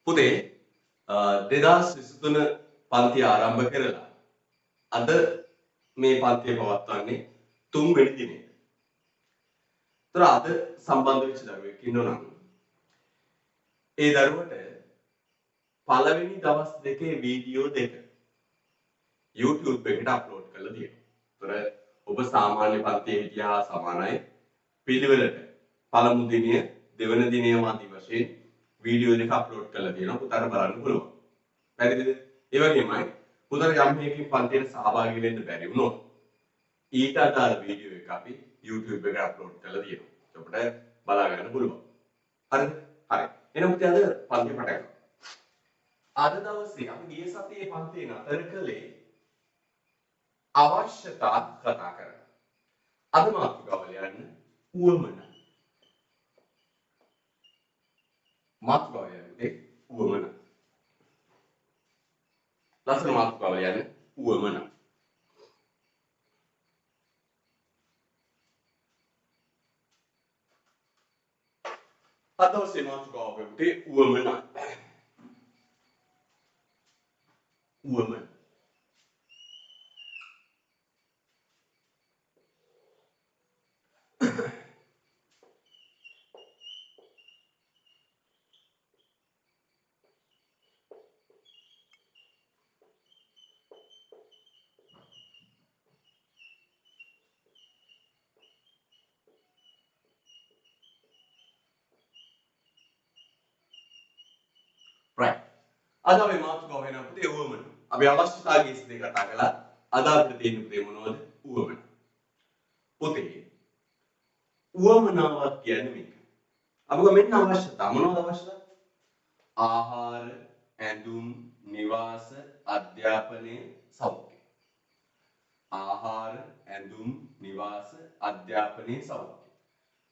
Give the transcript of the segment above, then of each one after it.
පුතේ 2023 පන්ති ආරම්භ කරලා අද මේ පන්තිය පවත්වන්නේ 3 වෙනි දිනේ. ඒතර අද සම්බන්ධ වෙච්ච දරුවෙක් ඉන්නවා නම් ඒ දරුවට පළවෙනි දවස් දෙකේ වීඩියෝ දෙක YouTube එකට අප්ලෝඩ් කරලා තියෙනවා. ඒතර ඔබ සාමාන්‍ය පන්තියේ හිටියා සමානයි පිළිවෙලට පළමු දිනය දෙවන දිනය ආදී වශයෙන් වීඩියෝ දෙක අප්ලෝඩ් කරලා තියෙනවා. පුතාට බලන්න පුළුවන්. හරිද? ඒ වගේමයි පුතාට යම් හේකින් පන්තියට සහභාගී වෙන්න බැරි වුණොත් ඊට අදාළ වීඩියෝ එක අපි YouTube එකට අප්ලෝඩ් කරලා තියෙනවා. ඔබට බලා ගන්න පුළුවන්. හරිද? හරි. එහෙනම් පුතේ අද පන්තිය පටන් ගමු. අද දවසේ අපි ගිය සතියේ පන්තියේ නතර කළේ අවශ්‍යතා කතා කරලා. අද මාතෘකාවල යන්න උවමනා. මාතෘකාව යන්නේ උවමනා. ලස්සන මාතෘකාවල යන්නේ උවමනා. අද දවසේ මාතෘකාව වෙන්නේ උවමනා. උවමනා. right. අද අපි මාතෘකාව වෙන පුතේ උවමනා. අපි අවශ්‍යතා ගේස් දෙක කතා කළා. අද අපිට තියෙන පුතේ මොනවද? උවමනා. පුතේ උවමනාවක් කියන්නේ මේක. අපිට මෙන්න අවශ්‍යතා මොනවද අවශ්‍යතා? ආහාර, ඇඳුම්, නිවාස, අධ්‍යාපනය, සෞඛ්‍ය. ආහාර, ඇඳුම්, නිවාස, අධ්‍යාපනය, සෞඛ්‍ය.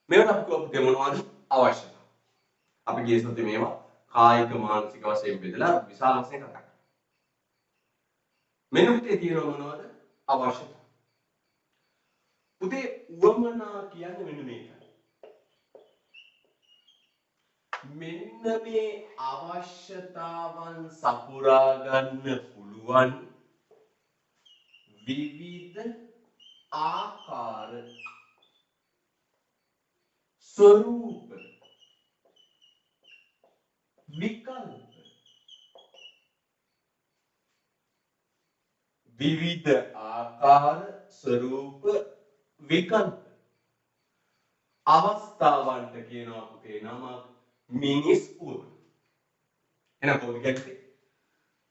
මේවට අපි කොහොමද මොනවද අවශ්‍යතා? අපි ගිය සතියේ මේවා කායික මානසික වශයෙන් බෙදලා විශාල වශයෙන් කතා කරා. මෙන්න පුතේ තියෙන මොනවද අවශ්‍යතා? පුතේ උවමනා කියන්නේ මෙන්න මේකයි. මෙන්න මේ අවශ්‍යතාවන් සපුරා ගන්න පුළුවන් විවිධ ආකාර ස්වරූප විකල්ප විවිධ ආකාර ස්වරූප විකල්ප අවස්ථාවන්ට කියනවා පුතේ නම මිනිස් උවමනා. එහෙනම් කොහොමද කියන්නේ?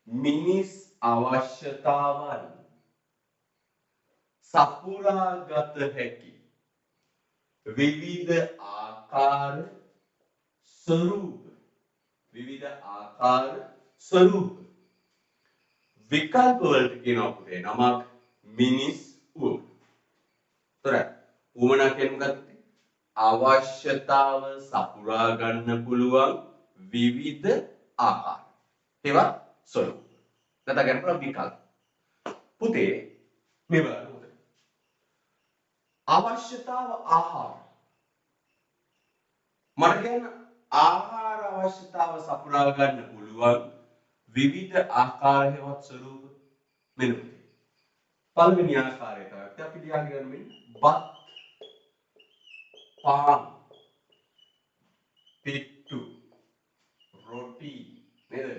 මිනිස් අවශ්‍යතාවන් සපුරාගත හැකි විවිධ ආකාර ස්වරූප විකල්ප වලට කියනවා පුතේ නමක් මිනිස් උවමනා. තොර උවමනා කියන්නේ මොකක්ද? අවශ්‍යතාව සපුරා ගන්න පුළුවන් විවිධ ආකාර. ඒවා ස්වරූප. නැත්නම් කියන්න පුළුවන් විකල්ප. පුතේ මේ බලන්න පුතේ. අවශ්‍යතාව ආහාර. මට කියන්න ආහාර අවශ්‍යතාව සපුරා ගන්න පුළුවන් විවිධ ආකාර හේවත් ස්වරූප මෙන්න පුතේ. පළවෙනි ආකාරය තමයි අපි ලියාගෙන යන්නේ බත් පාන් පිට්ටු රොටි නේද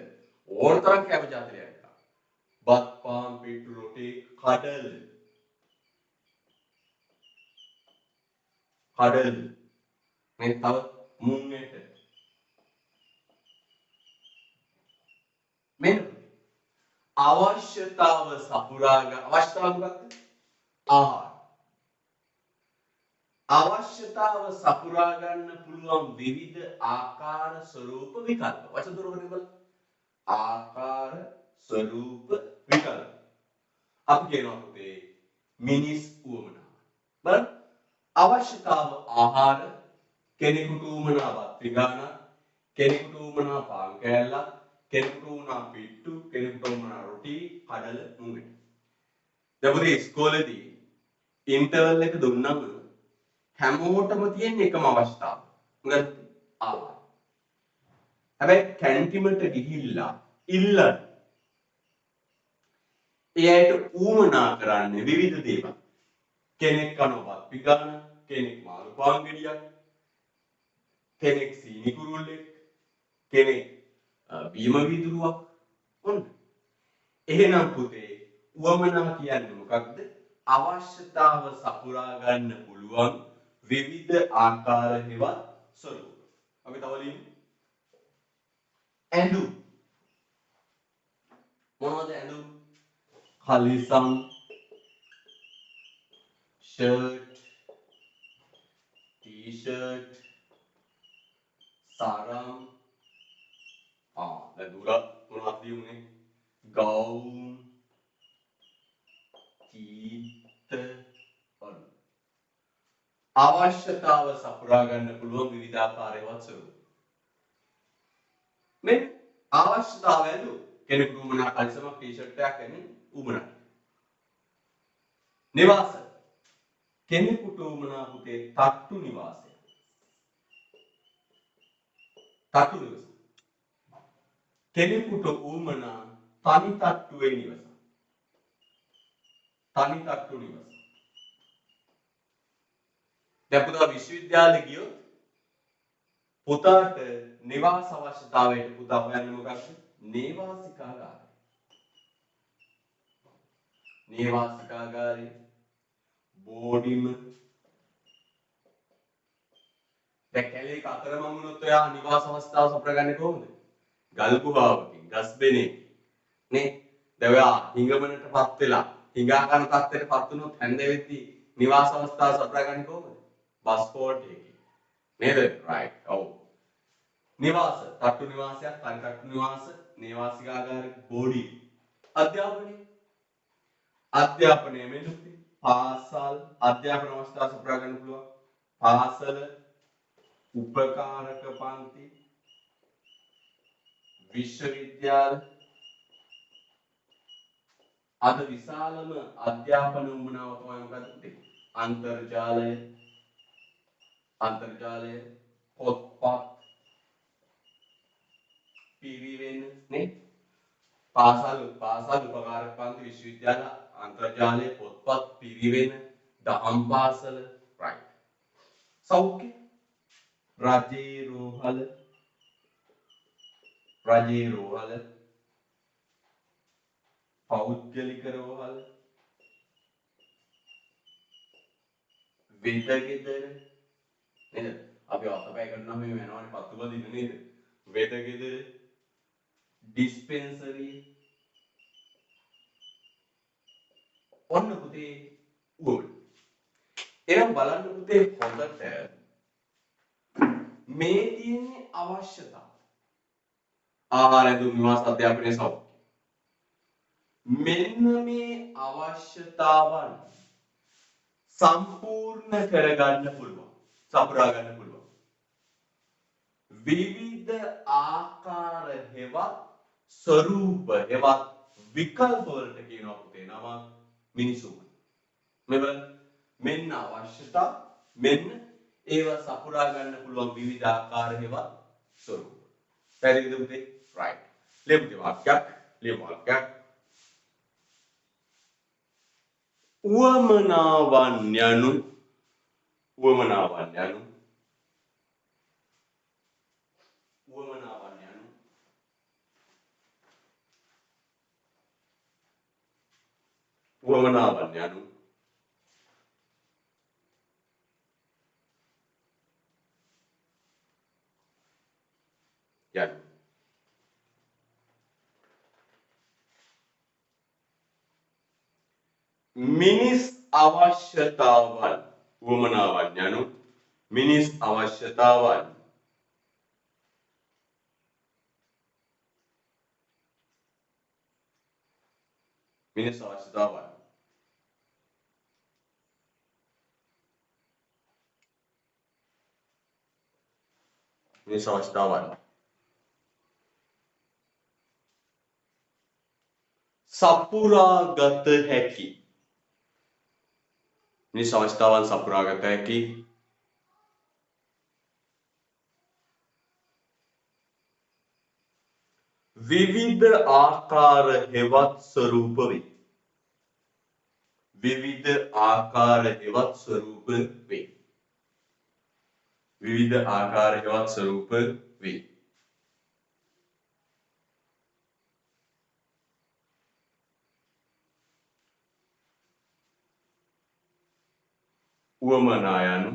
ඕන තරම් කැම ජාතියක් එකක් බත් පාන් පිට්ටු රොටි කඩල මේ තව මුං ඇට මෙන්න අවශ්‍යතාව සපුරා ගන්න අවශ්‍යතාව මොකක්ද? ආහාර අවශ්‍යතාව සපුරා ගන්න පුළුවන් විවිධ ආකාර ස්වරූප විකල්ප. වචන තුනකට බලන්න. ආකාර ස්වරූප විකල්ප. අපි කියනවා පුතේ මිනිස් උවමනාව. බලන්න. අවශ්‍යතාව ආහාර කෙනෙකුට උවමනාවක් ත්‍රිගාන කෙනෙකුට උවමනා පාන් කෑල්ලක් කෙනෙකුට උවමනා පිට්ටු කෙනෙකුට උවමනා රොටි කඩල මුංගට. දැන් පුතේ ඉස්කෝලේදී ඉන්ටර්වල් එක දුන්නම හැමෝටම තියෙන එකම අවශ්‍යතාව. මොකද ආහාර. හැබැයි කැන්ටිමට ගිහිල්ලා ඉල්ලන එයාට ඌමනා කරන්නේ විවිධ දේවල්. කෙනෙක් කනවත් පිගාන, කෙනෙක් මාළු පාන් ගෙඩියක්, කෙනෙක් සීනි කුරුල්ලෙක්, කෙනෙක් බීම වීදුරුවක්. ඔන්න. එහෙනම් පුතේ ඌමනා කියන්නේ මොකක්ද? අවශ්‍යතාව සපුරා ගන්න පුළුවන් විවිධ ආකාර හෙවත් ස්වරූප. අපි තව ලියමු. ඇඳුම්. මොනවද ඇඳුම්? කලිසම්, shirt, t-shirt, sarang, දැන් දුර මොනවද ලියුනේ? gown, කීත, ඔන්න. අවශ්‍යතාව සපුරා ගන්න පුළුවන් විවිධාකාරයවත් ස්වරූප. මේ අවශ්‍යතාවය ඇඳුම්. කෙනෙකුට උමනා කලිසමක් t-shirt එකක් එන්නේ උමනා. නිවාස. කෙනෙකුට උමනා පුතේ තට්ටු නිවාසය. තට්ටු නිවස. කෙනෙකුට උමනා තනි තට්ටුවේ නිවස. තනි තට්ටු නිවස. දැන් පුතා විශ්වවිද්‍යාලෙ ගියොත් පුතාට නිවාස අවශ්‍යතාවයට පුතා හොයන්නේ මොකක්ද? නේවාසිකාගාරය. නේවාසිකාගාරය බෝඩිම. දැන් කැලේක අතරමං වුණොත් ඔයා නිවාස අවස්ථාව සපුරගන්නේ කොහොමද? ගල් ගුහාවකින්, ගස් බෙනේකින්. නේ? දැන් ඔයා හිඟමනටපත් වෙලා, හිඟා කන තත්ත්වයටපත් වුණොත් හැන්දෙවෙද්දී නිවාස අවස්ථාව සපුරගන්නේ කොහොමද? බස් පෝට් එකකින්. නේද? රයිට්. ඔව්. නිවාස, තට්ටු නිවාසයක්, තනි තට්ටු නිවාස, නේවාසිකාගාර, බෝඩි. අධ්‍යාපනය. අධ්‍යාපනය මෙන්න පාසල් අධ්‍යාපන අවස්ථා සපුරා ගන්න පුළුවන්. පාසල, උපකාරක පන්ති, විශ්වවිද්‍යාල. අද විශාලම අධ්‍යාපන උමනාව තමයි මොකක්ද? අන්තර්ජාලය. අන්තර්ජාලය, පොත්පත්, පිරිවෙන නේ? පාසල් උපකාරක පන්ති, විශ්වවිද්‍යාල, අන්තර්ජාලය, පොත්පත්, පිරිවෙන, දහම් පාසල, right. සෞඛ්‍ය, රජයේ රෝහල, පෞද්ගලික රෝහල, වෙදගෙදර නේද? අපි අතපය කරනවා මේ වෙනවනේ පත්තු බඳින්න නේද? වෙදගෙදර, ඩිස්පෙන්සරි. ඔන්න පුතේ උවම. එහෙනම් බලන්න පුතේ හොඳට මේ තියෙන්නේ අවශ්‍යතාව. ආහාර ඇඳුම් නිවාස අධ්‍යාපනයේ සෞඛ්‍ය. මෙන්න මේ අවශ්‍යතාවන් සම්පූර්ණ කරගන්න පුළුවන්. සපුරා ගන්න පුළුවන්. විවිධ ආකාර හෙවත් ස්වරූප හෙවත් විකල්ප වලට කියනවා පුතේ නම මිනිසුන්. මෙන්න අවශ්‍යතා මෙන්න ඒවා සපුරා ගන්න පුළුවන් විවිධ ආකාර හෙවත් ස්වරූප. පැහැදිලිද පුතේ? right. ලියමු වාක්‍යයක්. උවමනාවන් යනු මිනිස් අවශ්‍යතාවන්. උවමනාවන් යනු මිනිස් අවශ්‍යතාවන්. මිනිස් අවශ්‍යතාවන්. මිනිස් අවශ්‍යතාවන්. සපුරාගත හැකි. මිනිස් අවශ්‍යතාවන් සපුරාගත හැකි. විවිධ ආකාර හෙවත් ස්වરૂප වේ. විවිධ ආකාර හෙවත් ස්වરૂප වේ. විවිධ ආකාර හෙවත් ස්වરૂප වේ. උවමනා යනු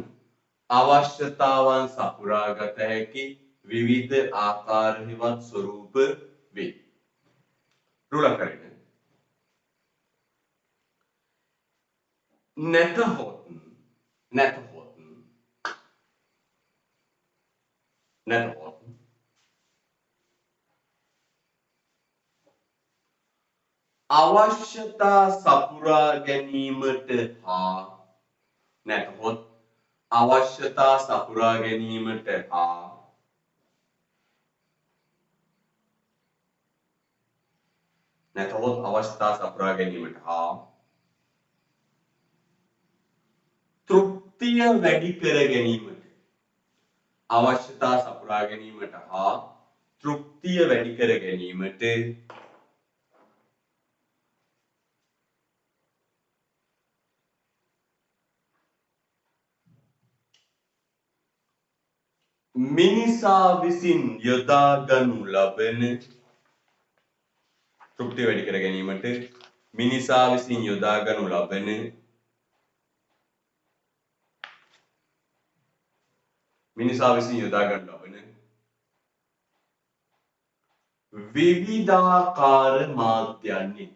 අවශ්‍යතාවන් සපුරා ගත හැකි විවිධ ආකාර හෙවත් ස්වરૂප වේ. රුල කරගෙන නැතහොත් නැතහොත් නැතහොත් අවශ්‍යතා සපුරා ගැනීමට හා නැතහොත් අවශ්‍යතා සපුරා ගැනීමට හා නැතහොත් අවශ්‍යතා සපුරා ගැනීමට හා තෘප්තිය වැඩි කර ගැනීමට අවශ්‍යතා සපුරා ගැනීමට හා තෘප්තිය වැඩි කර ගැනීමට මිනිසා විසින් යොදා ගනු ලබන තෘප්තිය වැඩි කර ගැනීමට මිනිසා විසින් යොදා ගනු ලබන මිනිසා විසින් යොදා ගනු ලබන විවිධාකාර මාධ්‍යයන්හි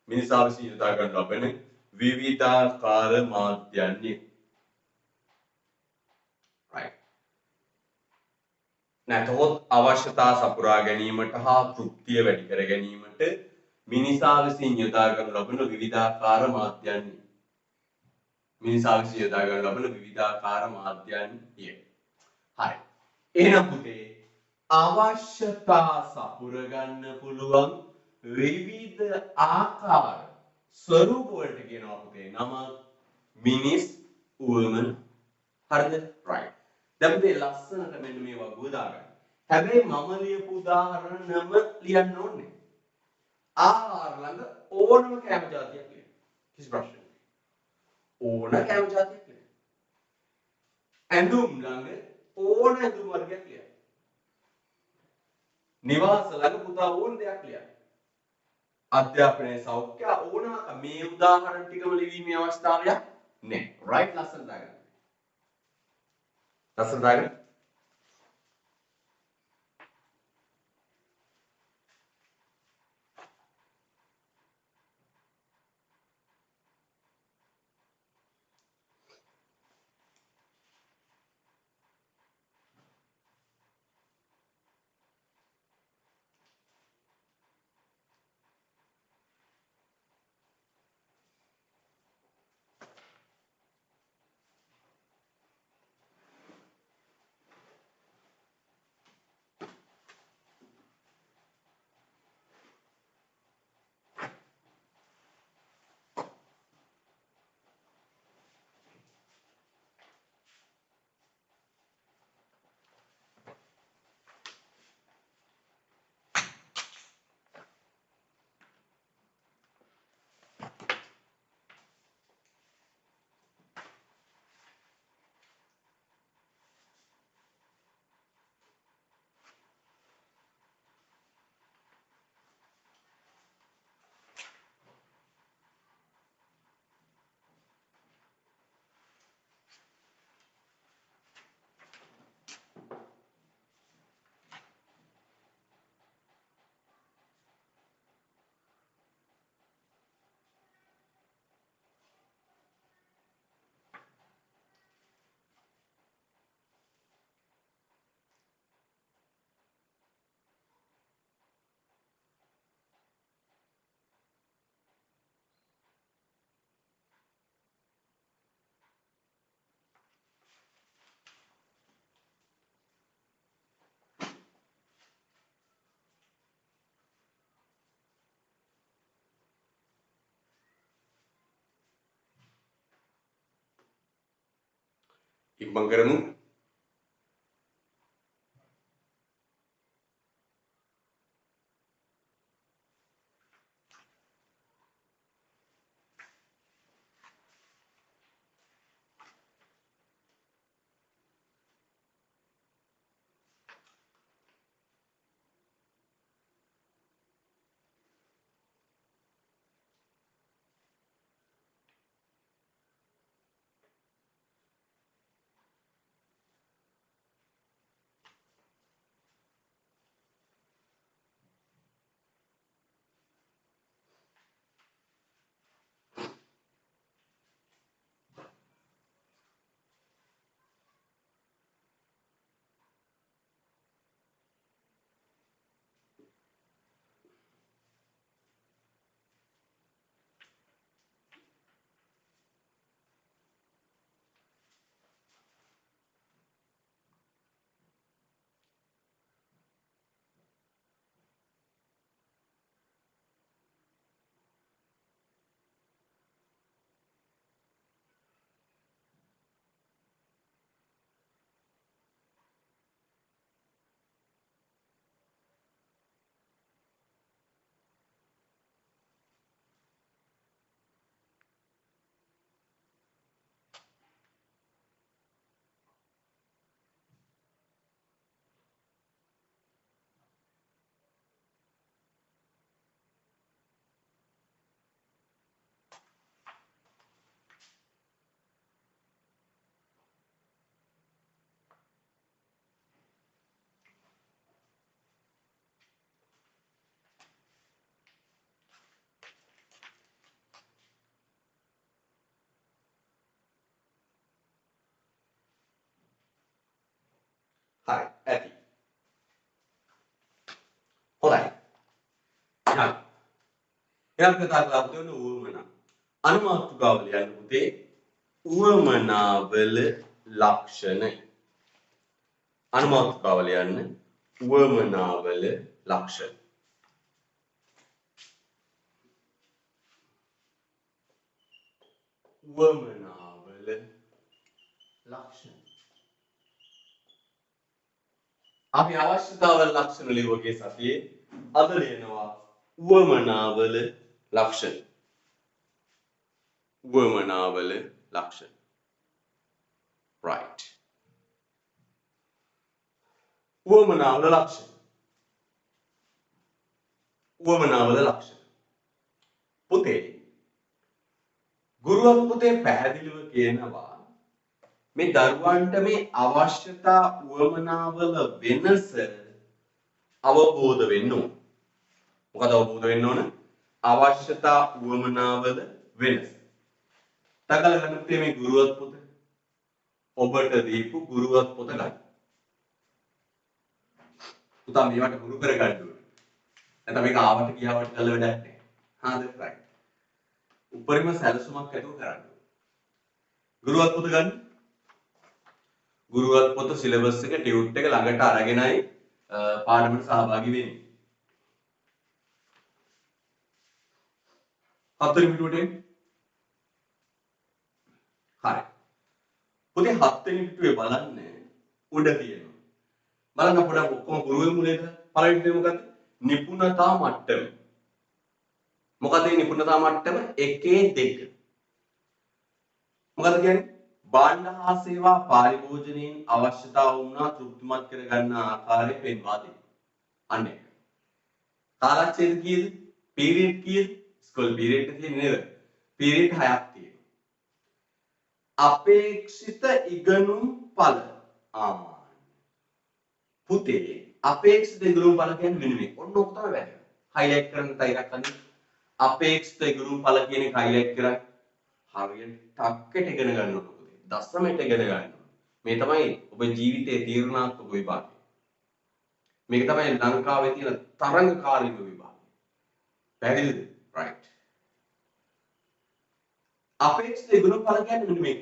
මිනිසා විසින් යොදා ගනු ලබන විවිධාකාර මාධ්‍යයන්හි right නැතහොත් අවශ්‍යතා සපුරා ගැනීමට හා තෘප්තිය වැඩි කර ගැනීමට මිනිසා විසින් යොදා ගනු ලබන විවිධාකාර මාධ්‍යයන්හි මිනිසා විසින් යොදා ගනු ලබන විවිධාකාර මාධ්‍යයන්හි හරි එහෙනම් පුතේ අවශ්‍යතා සපුර ගන්න පුළුවන් විවිධ ආකාර ස්වරූප වලට කියනවා පුතේ නම මිනිස් උවමන හරිද right දැන් පුතේ ලස්සනට මෙන්න මේ වගුව දාගන්න හැබැයි මම ලියපු උදාහරණම ලියන්න ඕනේ ආහාර ළඟ ඕනම කැම જાතියක් ලියන්න කිසි ප්‍රශ්නයක් ඕන කැම જાතියක් ලියන්න ඇඳුම් ළඟ ඕන ඇඳුම් වර්ගයක් ලියන්න නිවාස ළඟ පුතා ඕන දෙයක් ලියන්න අධ්‍යාපනයේ සෞඛ්‍ය ඕන මේ උදාහරණ ටිකම ලිවීමේ අවස්ථාවක් නැහැ right ලස්සන දාගන්න ලස්සන දාගන්න ඉක්මන් කරමු හරි ඇති. හොඳයි. යන්න. එනම් කතා කරලා පුතේ උවමනා. අනුමාතෘකාව ලියන්න පුතේ උවමනාවල ලක්ෂණ. අනුමාතෘකාව ලියන්න උවමනාවල ලක්ෂණ. උවමනාවල ලක්ෂණ. අපි අවශ්‍යතාවල ලක්ෂණ ලියුවගේ සතියේ අද ලියනවා උවමනාවල ලක්ෂණ. උවමනාවල ලක්ෂණ. right. උවමනාවල ලක්ෂණ. උවමනාවල ලක්ෂණ. පුතේ ගුරුවත් පුතේ පැහැදිලිව කියනවා මේ දරුවන්ට මේ අවශ්‍යතා උවමනාවල වෙනස අවබෝධ වෙන්න ඕන. මොකද අවබෝධ වෙන්න ඕන? අවශ්‍යතා උවමනාවල වෙනස. තකල ගන්න පුතේ මේ ගුරුවත් පොත ඔබට දීපු ගුරුවත් පොත ගන්න. පුතා මේවට ගුරු කර ගන්න ඕනේ. නැත්නම් මේක ආවට ගියාවට කළ වැඩක් නැහැ. හරිද? right. උපරිම සැලසුමක් ඇතුව කරන්න. ගුරුවත් පොත ගන්න. ගුරුවත් පොත සිලබස් එක ටියුට් එක ළඟට අරගෙනයි පාඩමට සහභාගී වෙන්නේ. 7 වෙනි පිටුවට එන්න. හරි. පොතේ 7 වෙනි පිටුවේ බලන්න උඩ තියෙනවා. බලන්න පොඩක් ඔක්කොම ගුරුවේ මුලේද පළවෙනි දේ මොකද්ද? නිපුණතා මට්ටම. මොකද මේ නිපුණතා මට්ටම 1 2. මොකද කියන්නේ? භාණ්ඩ හා සේවා පරිභෝජනයෙන් අවශ්‍යතාව වුණා තෘප්තිමත් කර ගන්න ආකාරය පෙන්වා දෙන්න. අන්න ඒක. කාලච්ඡේද කීයද? පීරියඩ් කීයද? ස්කෝල් පීරියඩ් එක තියෙන්නේ නේද? පීරියඩ් 6ක් තියෙනවා. අපේක්ෂිත ඉගෙනුම් ඵල. පුතේ අපේක්ෂිත ඉගෙනුම් ඵල කියන්නේ මෙන්න මේ. ඔන්න ඔක තමයි වැදගත්. හයිලයිට් කරන්න තයිරක් අන්න. අපේක්ෂිත ඉගෙනුම් ඵල කියන එක හයිලයිට් කරා. හරියට ටක්කෙට ඉගෙන ගන්න ඕනේ. දශමයට ඉගෙන ගන්න. මේ තමයි ඔබ ජීවිතයේ තීරණාත්මක විභාගය. මේක තමයි ලංකාවේ තියෙන තරඟකාරීම විභාගය. පැහැදිලිද? right. අපේක්ෂිත ඉගෙනුම් ඵල කියන්නේ මෙන්න මේක.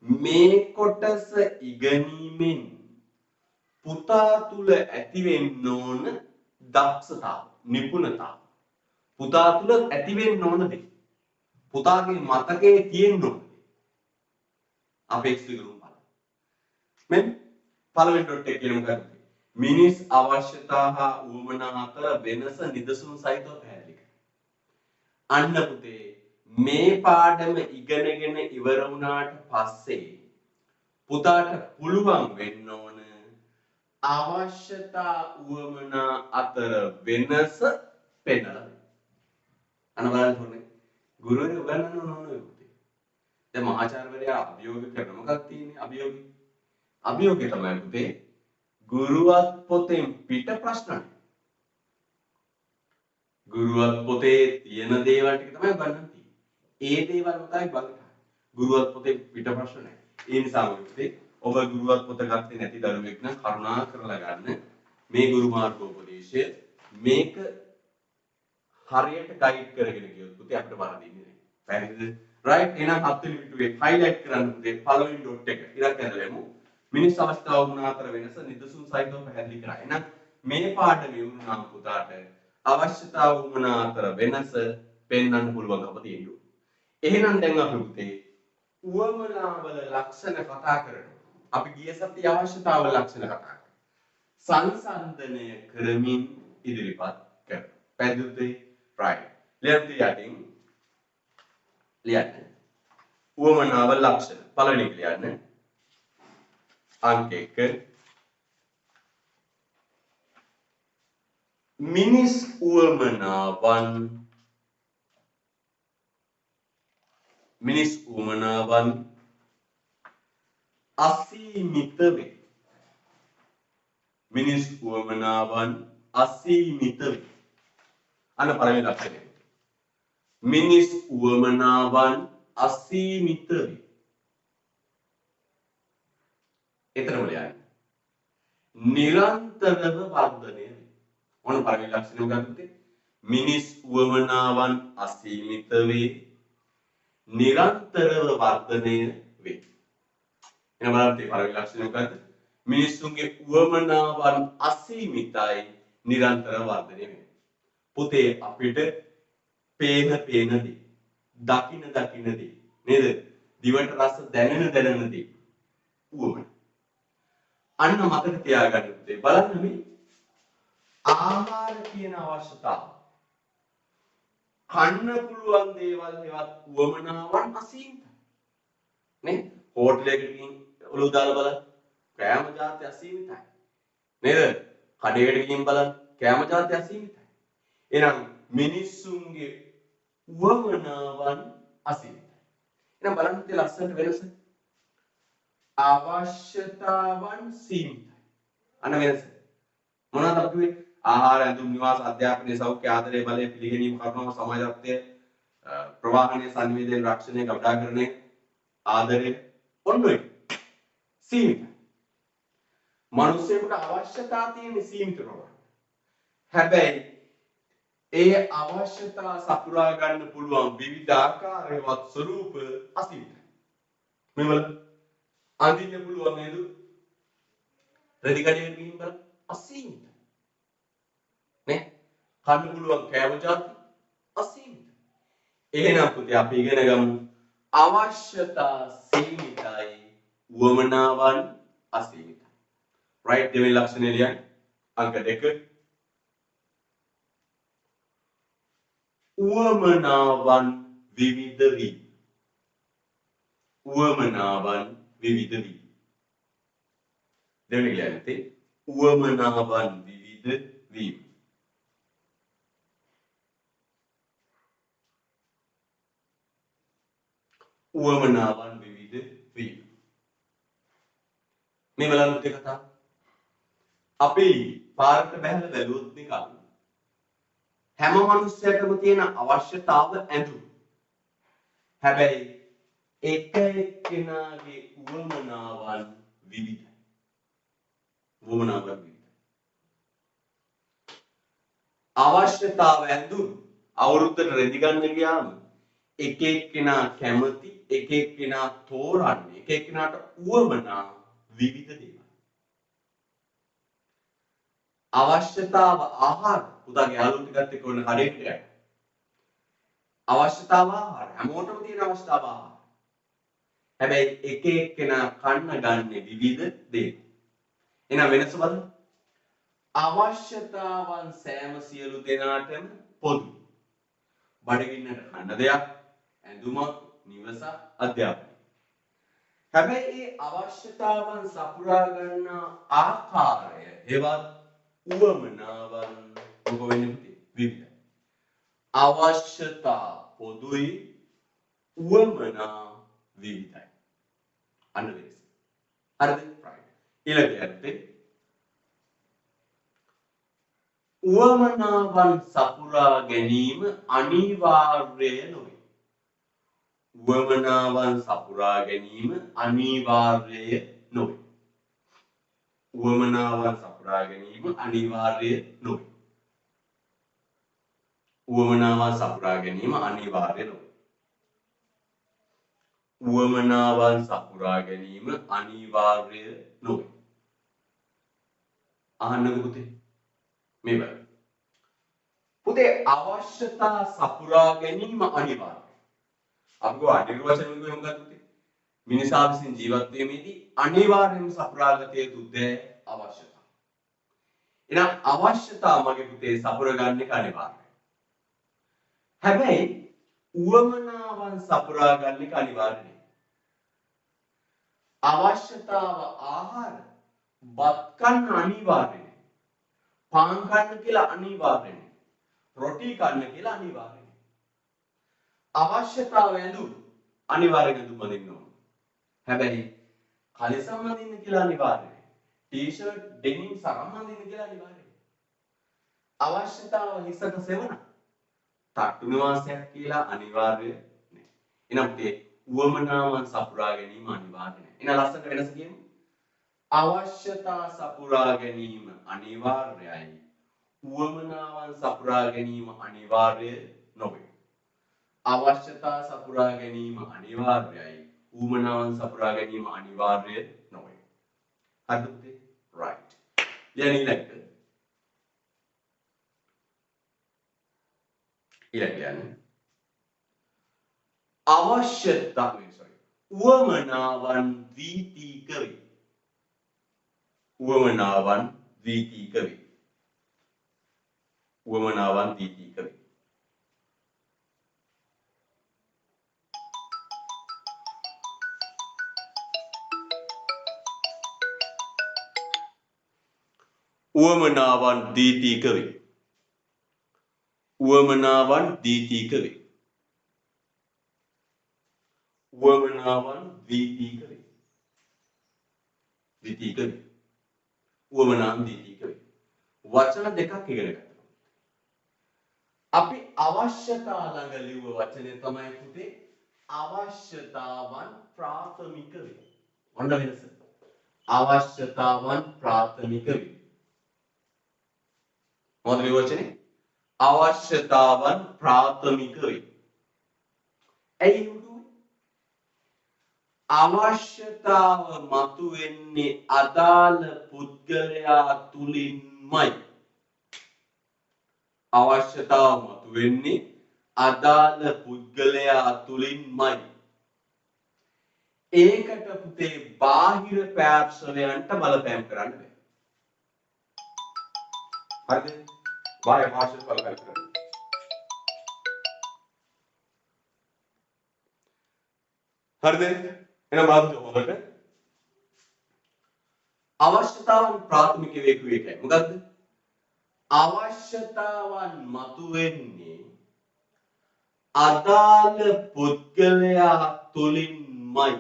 මේ කොටස ඉගෙනීමෙන් පුතා තුල ඇති වෙන්න ඕන දක්ෂතාව, නිපුණතාව. පුතා තුල ඇති වෙන්න ඕන දේ. පුතාගේ මතකයේ තියෙන්න ඕන. අපේක්ෂිත ඉගෙනුම් ඵල. මෙන්න පළවෙනි ඩොට් එක කියන මොකක්ද? මිනිස් අවශ්‍යතා හා උවමනා අතර වෙනස නිදසුන් සහිතව පැහැදිලි කරන්න. අන්න පුතේ මේ පාඩම ඉගෙනගෙන ඉවර වුණාට පස්සේ පුතාට පුළුවන් වෙන්න ඕන අවශ්‍යතා උවමනා අතර වෙනස පෙන්නලා දෙන්න. අන්න බලන්න ඕනේ. ගුරුවරයා උගන්වන්න ඕනේ පුතේ. දැන් මහාචාර්යවරයා අභියෝග කරන මොකක්ද තියෙන්නේ? අභියෝගය. අභියෝගය තමයි පුතේ ගුරුවත් පොතෙන් පිට ප්‍රශ්න. ගුරුවත් පොතේ තියෙන දේවල් ටික තමයි උගන්වන්නේ. ඒ දේවල් තමයි බලන්න. ගුරුවත් පොතේ පිට ප්‍රශ්න නැහැ. ඒ නිසා පුතේ ඔබ ගුරුවත් පොත ගත්තේ නැති දරුවෙක් නම් කරුණා කරලා ගන්න. මේ ගුරු මාර්ගෝපදේශය මේක හරියට ගයිඩ් කරගෙන ගියොත් පුතේ අපිට වරදින්නේ නැහැ. පැහැදිලිද? right. එහෙනම් 7 වෙනි පිටුවේ highlight කරන්න පුතේ පළවෙනි dot එක ඉරක් ඇඳලෙමු. මිනිස් අවස්ථාව වුණ අතර වෙනස නිදසුන් සහිතව පැහැදිලි කරා. එහෙනම් මේ පාඩමේ වුණාම පුතාට අවශ්‍යතාව වුණ අතර වෙනස පෙන්වන්න පුළුවන්කම තියෙනවා. එහෙනම් දැන් අපි පුතේ උවමනාවල ලක්ෂණ කතා කරනවා. අපි ගිය සතියේ අවශ්‍යතාවල ලක්ෂණ කතා කරා. සංසන්දනය කරමින් ඉදිරිපත් කරනවා. පැහැදිලිද? right. ලියන්න යටින් ලියන්න. උවමනාවල ලක්ෂණ. පළවෙනි එක ලියන්න. अंक 1 මිනිස් උවමනාවන් අසීමිත වේ. මිනිස් උවමනාවන් අසීමිත වේ. අන්න පළවෙනි ලක්ෂණය. මිනිස් උවමනාවන් අසීමිත වේ. එතරම් ලියන්න. නිරන්තරව වර්ධනය වේ. මොන පළවෙනි ලක්ෂණය මොකක්ද පුතේ? මිනිස් උවමනාවන් අසීමිත වේ. නිරන්තරව වර්ධනය වේ. එහෙනම් බලන්න මේ පළවෙනි ලක්ෂණය මොකක්ද? මිනිසුන්ගේ උවමනාවන් අසීමිතයි, නිරන්තර වර්ධනය වෙනවා. පුතේ අපිට පේන දේ, දකින දේ නේද? දිවට රස දැනෙන දේ උවමන. අන්න මතක තියාගන්න පුතේ. බලන්න මේ ආහාර කියන අවශ්‍යතාව. කන්න පුළුවන් දේවල් ඒවත් උවමනාවන් අසීමිතයි. නේ? හෝටලයකට ගිහින් ඔලුව දාලා බලන්න. කෑම ජාති අසීමිතයි. නේද? කඩේකට ගිහින් බලන්න කෑම ජාති අසීමිතයි. එහෙනම් මිනිස්සුන්ගේ උවමනාවන් අසීමිතයි. එහෙනම් බලන්න ඉතින් ලස්සනට වෙනස. අවශ්‍යතාවන් සීමිතයි. අන්න වෙනස. මොනවද අපි කිව්වේ? ආහාර, ඇඳුම්, නිවාස, අධ්‍යාපනය, සෞඛ්‍ය, ආදරය, බලය, පිළිගැනීම, කරුණාව, සමාජත්වය, ප්‍රවාහනය, සංවේදනය, රක්ෂණය, ගබඩාකරණය, ආදරය, ඔන්න ඔය සීමිතයි. මිනිස්සුන්ට අවශ්‍යතා තියෙන සීමිත ප්‍රමාණය. හැබැයි ඒ අවශ්‍යතා සපුරා ගන්න පුළුවන් විවිධාකාරයවත් ස්වરૂප අසීමිතයි. මෙවල අඳින්න පුළුවන් නේද? රෙදි කඩේකට ගිහින් බලන්න අසීමිතයි. නේ? කන්න පුළුවන් කෑම ජාති අසීමිතයි. එහෙනම් පුතේ අපි ඉගෙන ගමු අවශ්‍යතා සීමිතයි, උවමනාවන් අසීමිතයි. right දෙවෙනි ලක්ෂණය ලියන්න. අංක 2. උවමනාවන් විවිධ වී. උවමනාවන් විවිධ වී. දෙවෙනි ලියන්නේ උවමනාවන් විවිධ වී. උවමනාවන් විවිධ වී. මේ බලන්න පුතේ කතාව. අපි පාරට බැහැලා බැලුවොත් නිකන් හැම මිනිස්සෙකුටම තියෙන අවශ්‍යතාව ඇඳුම්. හැබැයි එක එක්කෙනාගේ උවමනාවන් විවිධයි. උවමනාවන් විවිධයි. අවශ්‍යතාව ඇඳුම් අවුරුද්දට රෙදි ගන්න ගියාම එක එක්කෙනා කැමති, එක එක්කෙනා තෝරන්නේ, එක එක්කෙනාට උවමනා විවිධ දේවල්. අවශ්‍යතාව ආහාර පුතාගේ යාළුවෝ ටිකත් එක්ක ඔන්න කඩේට යනවා. අවශ්‍යතාව ආහාර හැමෝටම තියෙන අවශ්‍යතාව ආහාර. හැබැයි එක එක්කෙනා කන්න ගන්න විවිධ දේ. එහෙනම් වෙනස බලන්න. අවශ්‍යතාවන් සෑම සියලු දෙනාටම පොදු. බඩගින්නට කන්න දෙයක්, ඇඳුමක්, නිවස, අධ්‍යාපනය. හැබැයි මේ අවශ්‍යතාවන් සපුරා ගන්න ආකාරය ඒවත් උවමනාවන් මොක වෙන්නේ පුතේ? විවිධයි. අවශ්‍යතා පොදුයි, උවමනා විවිධයි. අන්න වෙනස. හරිද? right. ඊළඟට උවමනාවන් සපුරා ගැනීම අනිවාර්ය නොවේ. උවමනාවන් සපුරා ගැනීම අනිවාර්ය නොවේ. උවමනාවන් සපුරා ගැනීම අනිවාර්ය නොවේ. උවමනාවන් සපුරා ගැනීම අනිවාර්ය නොවේ. උවමනාවන් සපුරා ගැනීම අනිවාර්ය නොවේ. අහන්නකො පුතේ. මේ බලන්න. පුතේ අවශ්‍යතා සපුරා ගැනීම අනිවාර්යයි. අපි ගෝ අනිවාර්ය වශයෙන් මොකක්ද පුතේ? මිනිසා විසින් ජීවත් වීමේදී අනිවාර්යයෙන්ම සපුරාගත යුතු දේ අවශ්‍යතා. එහෙනම් අවශ්‍යතා මගේ පුතේ සපුරා ගන්න එක අනිවාර්යයි. හැබැයි උවමනාවන් සපුරා ගන්න එක අනිවාර්ය නෙවෙයි. අවශ්‍යතාව ආහාර බත් කන්න අනිවාර්ය නෙවෙයි. පාන් කන්න කියලා අනිවාර්ය නෙවෙයි. රොටි කන්න කියලා අනිවාර්ය නෙවෙයි. අවශ්‍යතාව ඇඳුම් අනිවාර්යෙන් ඇඳුම් අඳින්න ඕන. හැබැයි කලිසම් අඳින්න කියලා අනිවාර්ය නෙවෙයි. ටී-ෂර්ට් ඩෙනිම් සරම් අඳින්න කියලා අනිවාර්ය නෙවෙයි. අවශ්‍යතාව හිසට සෙවණ තට්ටු නිවාසයක් කියලා අනිවාර්ය නෑ. එහෙනම් මේ උවමනාවන් සපුරා ගැනීම අනිවාර්ය නෑ. එහෙනම් ලස්සනට වෙනස කියමු. අවශ්‍යතා සපුරා ගැනීම අනිවාර්යයි. උවමනාවන් සපුරා ගැනීම අනිවාර්ය නොවේ. අවශ්‍යතා සපුරා ගැනීම අනිවාර්යයි. උවමනාවන් සපුරා ගැනීම අනිවාර්ය නොවේ. හරිද පුතේ? right. ඊළඟට අවශ්‍යතා උවමනාවන් ද්විතීක වේ. උවමනාවන් ද්විතීක වේ. උවමනාවන් ද්විතීක වේ. උවමනාවන් ද්විතීක වේ. උවමනාවන් ද්විතීක වේ. උවමනාවන් ද්විතීක වේ. ද්විතීක වේ. උවමනාවන් ද්විතීක වේ. වචන දෙකක් ඉගෙන ගන්න. අපි අවශ්‍යතා ළඟ ලිව්ව වචනේ තමයි පුතේ අවශ්‍යතාවන් ප්‍රාථමික වේ. මොන වෙනස? අවශ්‍යතාවන් ප්‍රාථමික වේ. මොකද මේ වචනේ? අවශ්‍යතාවන් ප්‍රාථමික වේ. ඇයි උඩුවේ? අවශ්‍යතාව මතුවෙන්නේ අදාළ පුද්ගලයා තුලින්මයි. අවශ්‍යතාව මතුවෙන්නේ අදාළ පුද්ගලයා තුලින්මයි. ඒකට පුතේ බාහිර පාර්ශවයන්ට බලපෑම් කරන්න බෑ. හරිද? බාහිර පාර්ශවයට බලපෑම් කරන්න. හරිද? එහෙනම් බලන්න හොඳට. අවශ්‍යතාවන් ප්‍රාථමික වේ කිව්වේ ඒකයි. මොකද්ද? අවශ්‍යතාවන් මතුවෙන්නේ අදාළ පුද්ගලයා තුලින්මයි.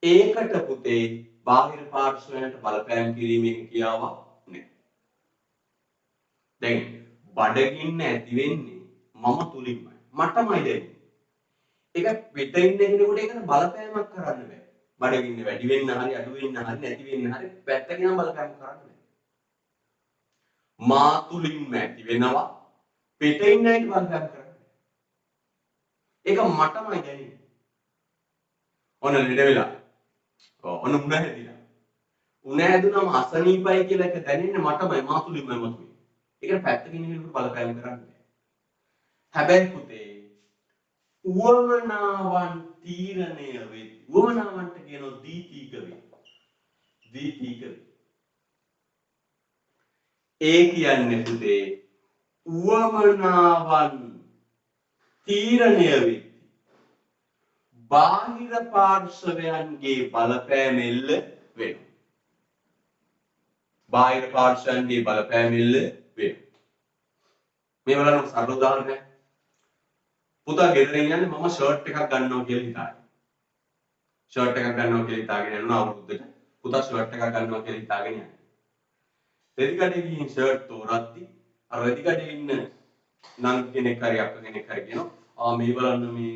ඒකට පුතේ බාහිර පාර්ශවයන්ට බලපෑම් කිරීමේ කියාවක් නැහැ. දැන් බඩගින්න ඇති වෙන්නේ මම තුලින්මයි. මටමයි දැනෙන්නේ. ඒක පිටින් ඉන්න කෙනෙකුට ඒකට බලපෑමක් කරන්න බෑ. බඩගින්න වැඩි වෙන්න හරි අඩු වෙන්න හරි නැති වෙන්න හරි පැත්තකින් නම් බලපෑම් කරන්න බෑ. මා තුලින්ම ඇති වෙනවා පිටින් ඉන්න කෙනෙකුට බලපෑම් කරන්න බෑ. ඒක මටමයි දැනෙන්නේ. ඔන්න ලෙඩ වෙලා. ඔන්න උණ හැදිලා. උණ හැදුනම අසනීපයි කියලා එක දැනෙන්නේ මටමයි මා තුලින්මයි මතුවේ. ඒකට පැත්තකින් ඉන්න කෙනෙකුට බලපෑම් කරන්න බෑ. හැබැයි පුතේ උවමනාවන් තීරණය වේ. උවමනාවන්ට කියනවා ද්විතීක වේ. ද්විතීක වේ. ඒ කියන්නේ පුතේ උවමනාවන් තීරණය වේ. බාහිර පාර්ශවයන්ගේ බලපෑම එල්ල වෙනවා. බාහිර පාර්ශවයන්ගේ බලපෑම එල්ල වෙනවා. මේ බලන්න සරල උදාහරණයක්. පුතා ගෙදරින් යන්නේ මම ෂර්ට් එකක් ගන්නවා කියලා හිතාගෙන. ෂර්ට් එකක් ගන්නවා කියලා හිතාගෙන යනවා අවුරුද්දට. පුතා ෂර්ට් එකක් ගන්නවා කියලා හිතාගෙන යනවා. රෙදිකඩේ ගිහින් ෂර්ට් තෝරද්දි අර රෙදිකඩේ ඉන්න නංගි කෙනෙක් හරි අක්ක කෙනෙක් හරි කියනවා මේ බලන්න මේ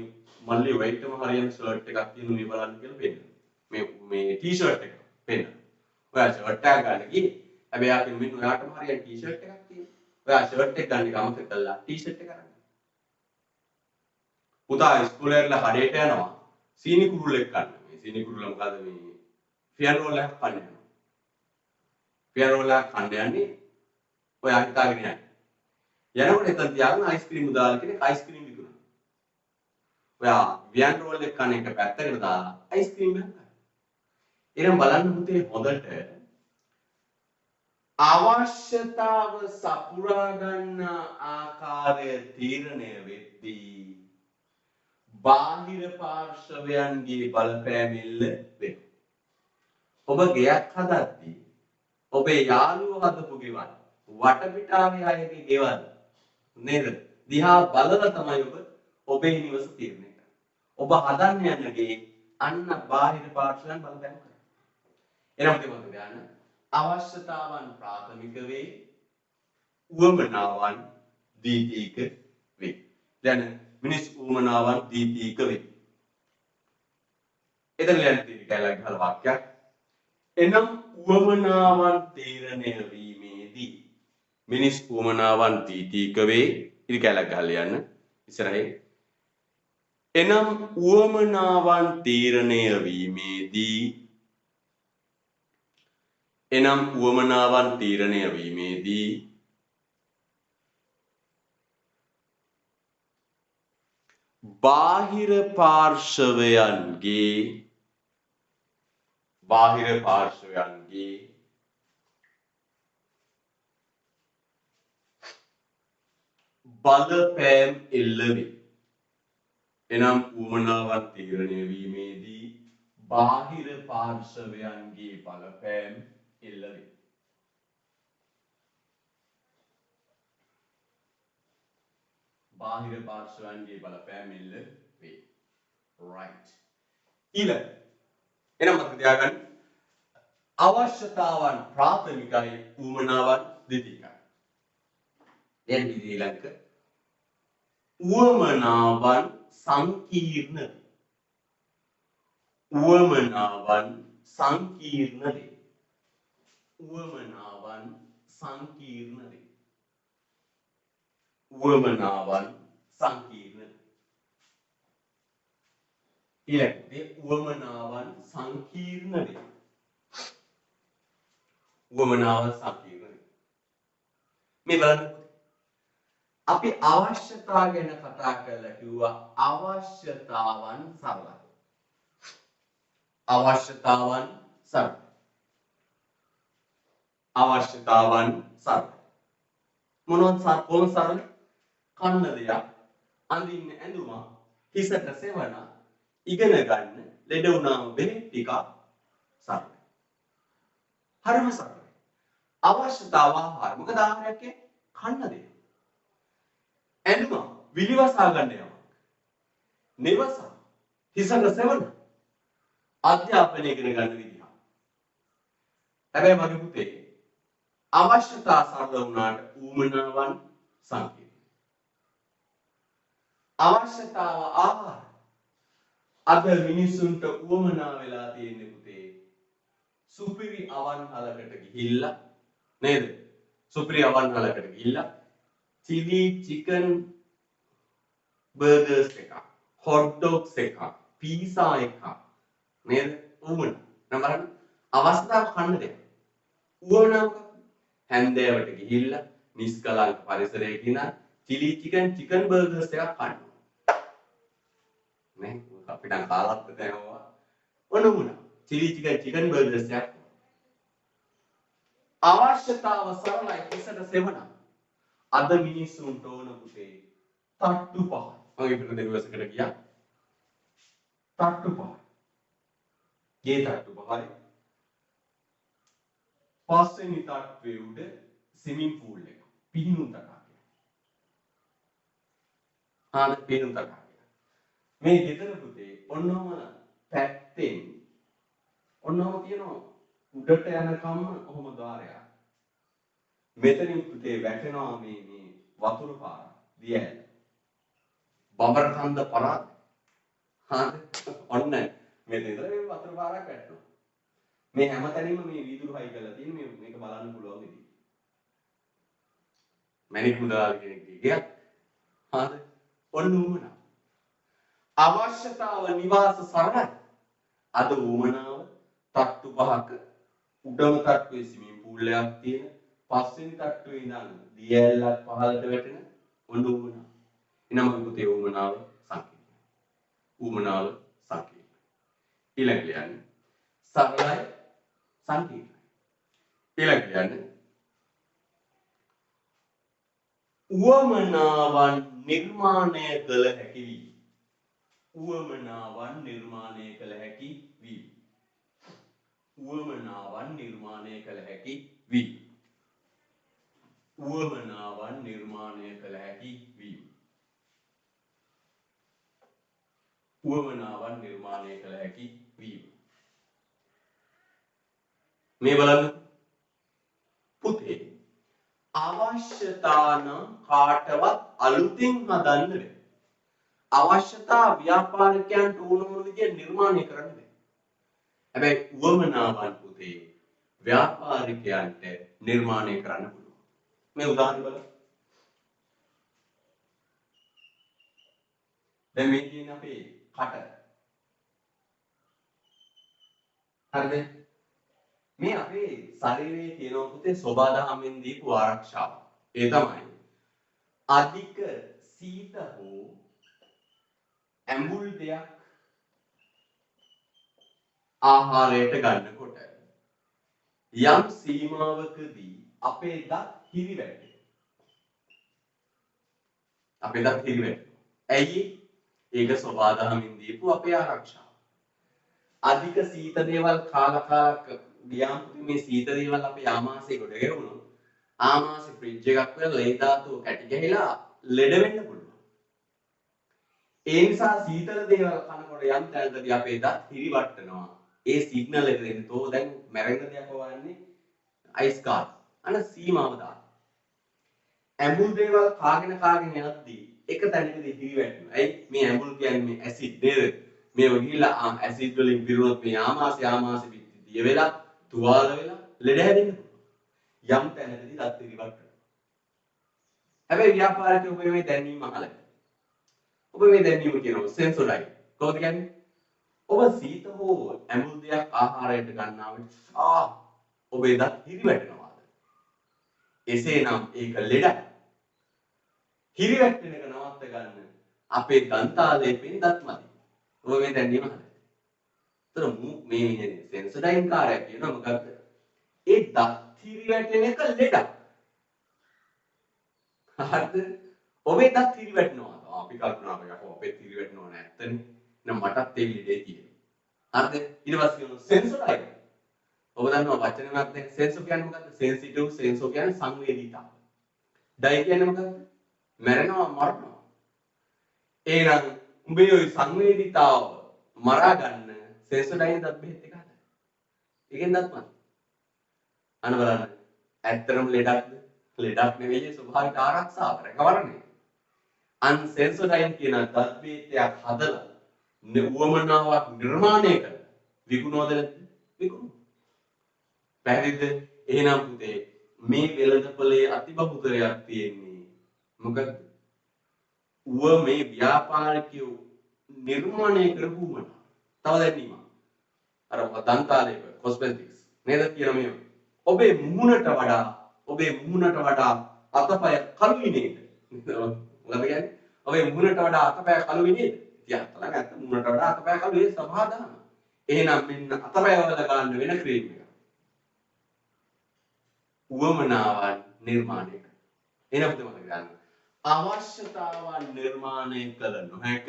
මල්ලි වයිටම හරියන ෂර්ට් එකක් තියෙනවා මේ බලන්න කියලා පෙන්නනවා. මේ ටී-ෂර්ට් එක පෙන්නනවා. ඔයා ෂර්ට් එකක් ගන්න ගියේ. හැබැයි ආ කියන මෙන්න ඔයාටම හරියන ටී-ෂර්ට් එකක් තියෙනවා. ඔයා ෂර්ට් එක ගන්න එක අමතක කළා ටී-ෂර්ට් එක ගන්න. පුතා ඉස්කෝලේ ඉඳලා කඩේට යනවා සීනි කුරුල්ලෙක් ගන්න. මේ සීනි කුරුල්ල මොකද මේ ෆියර් රෝල් එකක් කන්න යනවා. ෆියර් රෝල් එකක් කන්න යන්නේ ඔයා හිතාගෙන යන්නේ. යනකොට එතන තියාගෙන අයිස්ක්‍රීම් දාලා කෙනෙක් අයිස්ක්‍රීම් විකුණනවා. ඔයා ෆියර් රෝල් එක කන එක පැත්තකට දාලා අයිස්ක්‍රීම් එකක් ගන්න. එහෙනම් බලන්න පුතේ හොඳට අවශ්‍යතාව සපුරා ගන්න ආකාරය තීරණය වෙද්දී බාහිර පාර්ශවයන්ගේ බලපෑම එල්ල වෙනවා. ඔබ ගෙයක් හදද්දී ඔබේ යාළුවෝ හදපු ගෙවල් වටපිටාවේ අයගේ ගෙවල් නේද? දිහා බලලා තමයි ඔබ ඔබේ නිවස තීරණය කරන්නේ. ඔබ හදන්න යන ගේ අන්න බාහිර පාර්ශවයන් බලපෑම් කරනවා. එනම් දෙමොත් ගන්න අවශ්‍යතාවන් ප්‍රාථමික වේ. උවමනාවන් ද්විතීක වේ. දැන් මිනිස් උවමනාවන් ද්විතීක වේ. එතන ලියන්න තියෙන කැලක් ගහලා වාක්‍යයක්. එනම් උවමනාවන් තීරණය වීමේදී මිනිස් උවමනාවන් තීතීක වේ. ඉරි කැලක් ගහලා යන්න ඉස්සරහින්. එනම් උවමනාවන් තීරණය වීමේදී බාහිර පාර්ශවයන්ගේ බලපෑම් එල්ල වේ. එනම් උවමනාවන් තීරණය වීමේදී බාහිර පාර්ශවයන්ගේ බලපෑම් එල්ල වේ. බාහිර පාර්ශවයන්ගේ බලපෑම් එල්ල වේ. right. ඊළඟ එනම් මතක තියාගන්න අවශ්‍යතාවන් ප්‍රාථමිකයි උවමනාවන් ද්විතීකයි. දැන් ඊළඟ උවමනාවන් සංකීර්ණ වේ. උවමනාවන් සංකීර්ණ වේ. උවමනාවන් සංකීර්ණ වේ. උවමනාවන් සංකීර්ණ වේ. ඊළඟට උවමනාවන් සංකීර්ණ වේ. උවමනාවන් සංකීර්ණ වේ. මේ බලන්න අපි අවශ්‍යතා ගැන කතා කරලා කිව්වා අවශ්‍යතාවන් සරලයි. අවශ්‍යතාවන් සරලයි. අවශ්‍යතාවන් සරලයි. මොනවද කොහොම සරල? කන්න දෙයක්, අඳින්න ඇඳුමක්, හිසට සෙවණ, ඉගෙන ගන්න, ලෙඩ වුණාම බෙහෙත් ටික සරලයි. හරිම සරලයි. අවශ්‍යතාව ආහාර. මොකද ආහාරයක් කන්න දෙයක්. ඇඳුම විලිවසා ගන්න යමක්. නිවස හිසට සෙවණ අධ්‍යාපනය ඉගෙන ගන්න විදිහ. හැබැයි මගේ පුතේ අවශ්‍යතා සරල වුණාට උවමනාවන් සංකීර්ණ. අවශ්‍යතාව ආහාර. අද මිනිසුන්ට උවමනා වෙලා තියෙන්නේ පුතේ සුපිරි අවන්හලකට ගිහිල්ලා නේද? සුපිරි අවන්හලකට ගිහිල්ලා chili chicken burgers එකක්, hot dogs එකක්, pizza එකක් නේද? උවමන. නම් බලන්න අවස්ථාව කන්න දෙයක්. උවමනාවක් හැන්දෑවට ගිහිල්ලා නිස්කලංක පරිසරයක ඉන්න chili chicken burgers එකක් කන්න. නේ අපිට කාලත් තේනවා. ඔනුමුණ chili chicken burgers එකක්. අවශ්‍යතාව සරලයි කිසට සෙවණ. අද මිනිස්සුන්ට ඕන පුතේ තට්ටු පහ. මගේ පිට දෙවිවසකට ගියා. තට්ටු පහ. ගේ තට්ටු පහයි. පස්වෙනි තට්ටුවේ උඩ ස්විමින් pool එක. පිහිනුම් තටාකය. පිහිනුම් තටාකය. මේ ගෙදර පුතේ ඔන්නම පැත්තෙන් ඔන්නම තියෙනවා උඩට යනකම් ඔහොම ద్వාරයක්. මෙතනින් පුතේ වැටෙනවා මේ වතුර පාර දියැල. බඹර කන්ද පරාද. ඔන්න මෙතන ඉඳලා මේ වතුර පාරක් වැටෙනවා. මේ හැමතැනින්ම මේ වීදුරු හයි කරලා තියෙන මේක බලන්න පුළුවන් විදිහ. මැණික් මුදලාලි කෙනෙක් ගියා. හරිද? ඔන්න උමන. අවශ්‍යතාව නිවාස සරණයි. අද උමනාව තට්ටු පහක උඩම තට්ටුවේ ස්විමින් pool එකක් තියෙන පස්වෙනි තට්ටුවේ ඉඳන් දියැලක් පහළට වැටෙන ඔන්න උමන. එනම පුතේ උමනාව සංකීර්ණයි. උමනාව සංකීර්ණයි. ඊළඟ ලියන්න. සරලයි සංකීර්ණයි. ඊළඟ ලියන්න. උවමනාවන් නිර්මාණය කළ හැකි වී. උවමනාවන් නිර්මාණය කළ හැකි වී. උවමනාවන් නිර්මාණය කළ හැකි වී. උවමනාවන් නිර්මාණය කළ හැකි වී. උවමනාවන් නිර්මාණය කළ හැකි වී. මේ බලන්න පුතේ අවශ්‍යතා නම් කාටවත් අලුතින් හදන්න බෑ. අවශ්‍යතා ව්‍යාපාරිකයන්ට ඕන මොන විදියට නිර්මාණය කරන්න බෑ. හැබැයි උවමනාවන් පුතේ ව්‍යාපාරිකයන්ට නිර්මාණය කරන්න පුළුවන්. මේ උදාහරණ බලන්න. දැන් මේ තියෙන අපේ කට. හරිද? මේ අපේ ශරීරයේ තියෙන පුතේ සෝබාදහමෙන් දීපු ආරක්ෂාව. ඒ තමයි අධික සීත හෝ ඇඹුල් දෙයක් ආහාරයට ගන්නකොට යම් සීමාවකදී අපේ දත් හිරිවැටෙනවා. අපේ දත් හිරිවැටෙනවා. ඇයි? ඒක සෝබාදහමින් දීපු අපේ ආරක්ෂාව. අධික සීත දේවල් කාලක ගියාම මේ සීත දේවල් අපේ ආමාශයේ ගොඩ ගැහුණොත් ආමාශය ෆ්‍රිජ් එකක් වෙලා ලේ ධාතුව කැටි ගහලා ලෙඩ වෙන්න පුළුවන්. ඒ නිසා සීතල දේවල් කනකොට යම් තැනකදී අපේ දත් හිරිවට්ටනවා. ඒ සිග්නල් එක දෙන්නේ තෝ දැන් මැරෙන්න දෙයක් හොයන්නේ අයිස් කාඩ්. අන්න සීමාව දාන්න. ඇඹුල් දේවල් කාගෙන යද්දී එක තැනකදී හිරිවැටෙනවා. ඇයි? මේ ඇඹුල් කියන්නේ මේ ඇසිඩ් නේද? මේ වගිලා ඇසිඩ් වලින් පිරුණොත් මේ ආමාශය දිය වෙලා තුවාල වෙලා ලෙඩ හැදෙන්න පුළුවන්. යම් තැනකදී දත් හිරිවට්ටනවා. හැබැයි ව්‍යාපාරිකයෝ ඔබ මේ දැනීම අහලා. ඔබ මේ දැනීම කියනවා සෙන්සොඩයින්. කොහොමද කියන්නේ? ඔබ සීත හෝ ඇඹුල් දෙයක් ආහාරයට ගන්නා විට ඔබේ දත් හිරිවැටෙනවාද? එසේනම් ඒක ලෙඩක්. හිරිවැටෙන එක නවත්ත ගන්න අපේ දන්තාලේපෙන් දත් මදි. ඔබ මේ දැනීම අහලා. ඒතර මේ සෙන්සොඩයින් කාර්යය කියනවා මොකක්ද? ඒ දත් හිරිවැටෙන එක ලෙඩක්. හරිද? ඔබේ දත් හිරිවැටෙනවා. අපි කල්පනා කරලා අපේ හිරිවැටෙනව නැත්තනේ. එහෙනම් මටත් ඒ ලෙඩේ තියෙනවා. හරිද? ඊට පස්සේ කියනවා සෙන්සොඩයින්. ඔබ දන්නවා වචනයක් දැන් සෙන්සෝ කියන්නේ මොකක්ද? සෙන්සිටිව් සෙන්සෝ කියන්නේ සංවේදීතාව. ඩයි කියන්නේ මොකක්ද? මරනවා මරනවා. එහෙනම් උඹේ ওই සංවේදීතාව මරා ගන්න සෙන්සොඩයින් දත් බෙහෙත් එක හදන්න. ඒකෙන් දත් මත. අන්න බලන්න. ඇත්තටම ලෙඩක්ද? ලෙඩක් නෙවෙයි ස්වභාවික ආරක්ෂාව රැකවරණය. අන් සෙන්සොඩයින් කියන දත් බෙහෙතක් හදලා උවමනාවක් නිර්මාණය කරලා විකුණනවද නැද්ද? විකුණනවා. පැහැදිලිද? එහෙනම් පුතේ මේ වෙළඳපොලේ අතිබහුතරයක් තියෙන්නේ මොකද? මේ ව්‍යාපාරිකයෝ නිර්මාණය කරපු වුණා. තව දැනීමක්. අර දන්තාලේප කොස්මෙටික්ස් නේද කියන මේ ඔබේ මුහුණට වඩා අතපය කළුයි නේද? මොකද කියන්නේ? ඔබේ මුහුණට වඩා අතපය කළුයි නේද? ඉතින් අතලඟ ඇත්ත මුහුණට වඩා අතපය කළුයි සබහාදහම. එහෙනම් මෙන්න අතපය වල ගන්න වෙන ක්‍රීම් එක. උවමනාවන් නිර්මාණය කරන. එහෙනම් පුතේ මතක ගන්න. අවශ්‍යතාවන් නිර්මාණය කළ නොහැක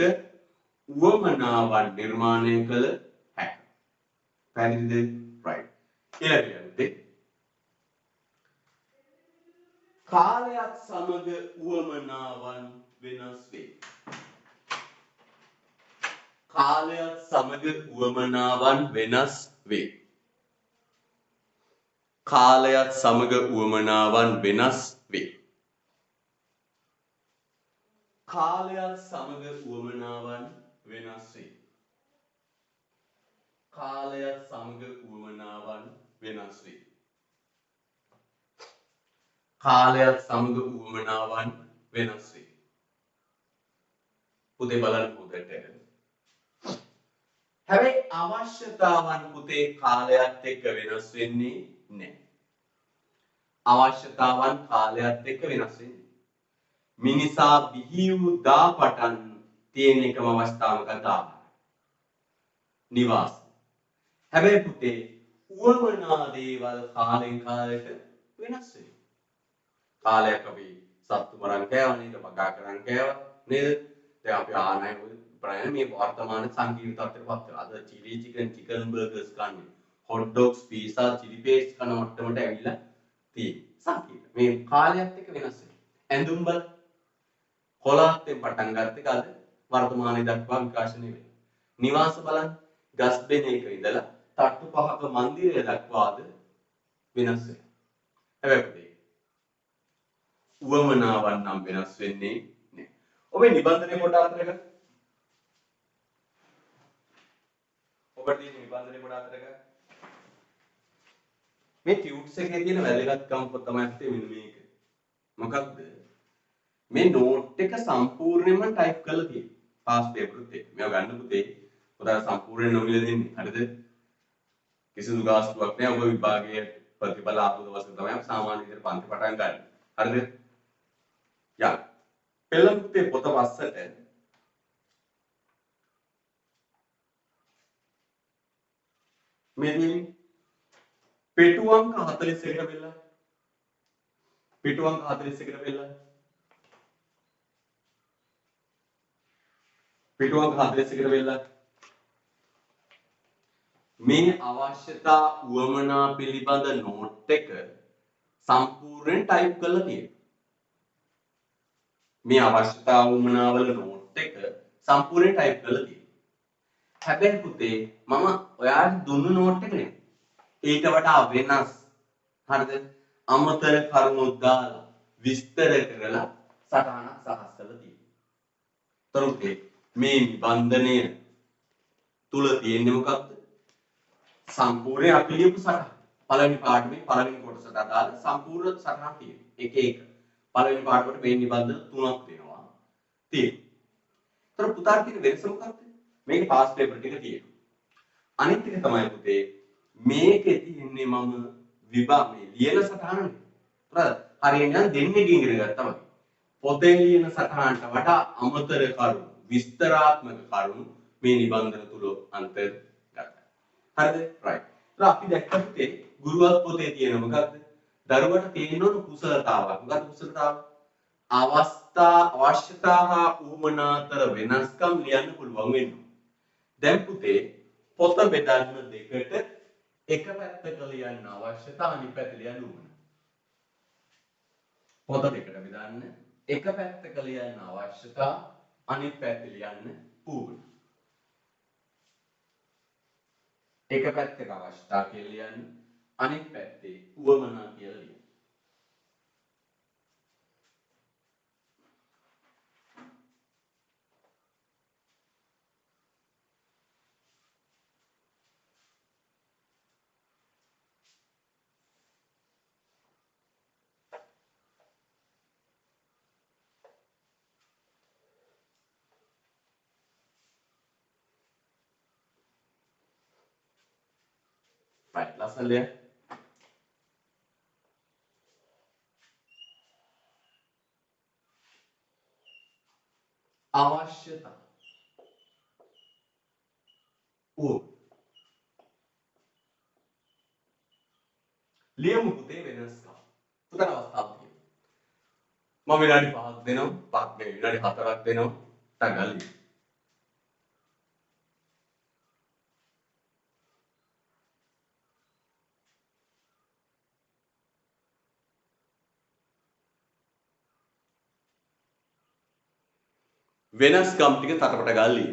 උවමනාවන් නිර්මාණය කළ හැක. පැහැදිලිද? right. ඊළඟට කාලයත් සමග උවමනාවන් වෙනස් වේ. කාලයත් සමග උවමනාවන් වෙනස් වේ. කාලයත් සමග උවමනාවන් වෙනස් වේ. කාලයත් සමග උවමනාවන් වෙනස් වේ. කාලයත් සමග උවමනාවන් වෙනස් වේ. කාලයත් සමග උවමනාවන් වෙනස් වේ. පුතේ බලන්න පුතේට. හැබැයි අවශ්‍යතාවන් පුතේ කාලයත් එක්ක වෙනස් වෙන්නේ නැහැ. අවශ්‍යතාවන් කාලයත් එක්ක වෙනස් වෙන්නේ. මිනිසා බිහි වූ දා පටන් තියෙන එකම අවස්ථාව මොකක්ද? නිවාස. හැබැයි පුතේ උවමනා දේවල් කාලෙන් කාලයට වෙනස් වෙනවා. කාලයක් අපි සත්තු මරන් කෑවා නේද? බගා කරන් කෑවා නේද? දැන් අපි ආනයි ප්‍රාණ මේ වර්තමාන සංකීර්ණ තත්ත්වයට පත් වෙලා. අද චිලි චිකන් බර්ගර්ස් කන්නේ. හොට් ඩොග්ස් පීසා චිලි පේස්ට් කන මට්ටමට ඇවිල්ලා තියෙන්නේ. සංකීර්ණ. මේ කාලයත් එක්ක වෙනස් වෙනවා. ඇඳුම් බල කොළාත්තෙන් පටන් ගත්ත එක අද වර්තමානයේ දක්වා විකාශනය වෙනවා. නිවාස බලන්න ගස් බෙන එක ඉඳලා තට්ටු පහක මන්දිරය දක්වාද වෙනස් වෙනවා. හැබැයි උවමනාවන් නම් වෙනස් වෙන්නේ නැහැ. ඔබේ නිබන්ධනය කොට අතරක ඔබට තියෙන නිබන්ධනය පොඩ අතරක මේ ටියුට්ස් එකේ තියෙන වැදගත්කම තමයි මෙන්න මේක. මොකක්ද? මේ නෝට් එක සම්පූර්ණයෙන්ම ටයිප් කරලා තියෙනවා. පාස් පේපර් එකේ. මේවා ගන්න පුතේ. ඔතන සම්පූර්ණයෙන් නොමිලේ දෙන්නේ. හරිද? කිසිදු ගාස්තුවක් නැහැ. ඔබ විභාගයේ ප්‍රතිඵල ආපු දවසේ තමයි සාමාන්‍ය විදිහට පන්ති පටන් ගන්න. හරිද? යන්න. පෙළම පුතේ පොත පස්සට මේ පිටු අංක 41කට බෙල්ල. පිටු අංක 41කට බෙල්ල. පිටු අංක 41කට බෙල්ල. මේ අවශ්‍යතා උවමනා පිළිබඳ නෝට් එක සම්පූර්ණයෙන් ටයිප් කරලා තියෙනවා. මේ අවශ්‍යතා උවමනාවල නෝට් එක සම්පූර්ණයෙන් ටයිප් කරලා තියෙනවා. හැබැයි පුතේ මම ඔයාලට දුන්නු නෝට් එක නෙමෙයි. ඊට වඩා වෙනස්. හරිද? අමතර කරුණු දාලා විස්තර කරලා සටහනක් සකස් කරලා තියෙනවා. තරුපේ මේ නිබන්ධනය තුල තියෙන්නේ මොකක්ද? සම්පූර්ණ අපි ලියපු සටහන. පළවෙනි පාඩමේ පළවෙනි කොටසට අදාළ සම්පූර්ණ සටහන තියෙනවා. එක එක. පළවෙනි පාඩමට මේ නිබන්ධන තුනක් වෙනවා. තියෙනවා. තර පුතාට තියෙන වෙනස මොකක්ද? මේකේ පාස් පේපර් ටික තියෙනවා. අනිත් එක තමයි පුතේ මේකේ තියෙන්නේ මම විභාගයේ ලියන සටහනනේ. හරියට නම් දෙන්නේ ඉගෙන ගත්තා වගේ. පොතේ ලියන සටහනට වඩා අමතර කරුණු, විස්තරාත්මක කරුණු මේ නිබන්ධන තුල අන්තර්ගතයි. හරිද? right. අපි දැක්ක පුතේ ගුරුවත් පොතේ තියෙන මොකක්ද? දරුවට තියෙන කුසලතාවක්. මොකක්ද කුසලතාව? අවශ්‍යතා හා උවමනාතර වෙනස්කම් ලියන්න පුළුවන් වෙනවා. දැන් පුතේ පොත බෙදන්න දෙකට එක පැත්තක ලියන්න අවශ්‍යතා අනිත් පැත්ත ලියන්න උවමනා. පොත දෙකට බෙදන්න එක පැත්තක ලියන්න අවශ්‍යතා අනිත් පැත්ත ලියන්න උවමනා. එක පැත්තක අවශ්‍යතා කියලා ලියන්න අනිත් පැත්තේ උවමනා කියලා ලියන්න. right ලස්සන ලියන්න. අවශ්‍යතා ලියමු පුතේ වෙනස්කම්. පුතට අවස්ථාවක් තියෙනවා. මම විනාඩි 5ක් දෙනවා. 5ක් නෙවෙයි විනාඩි 4ක් දෙනවා. ටගල්ලි. වෙනස්කම් ටික තටපට ගල්ලි.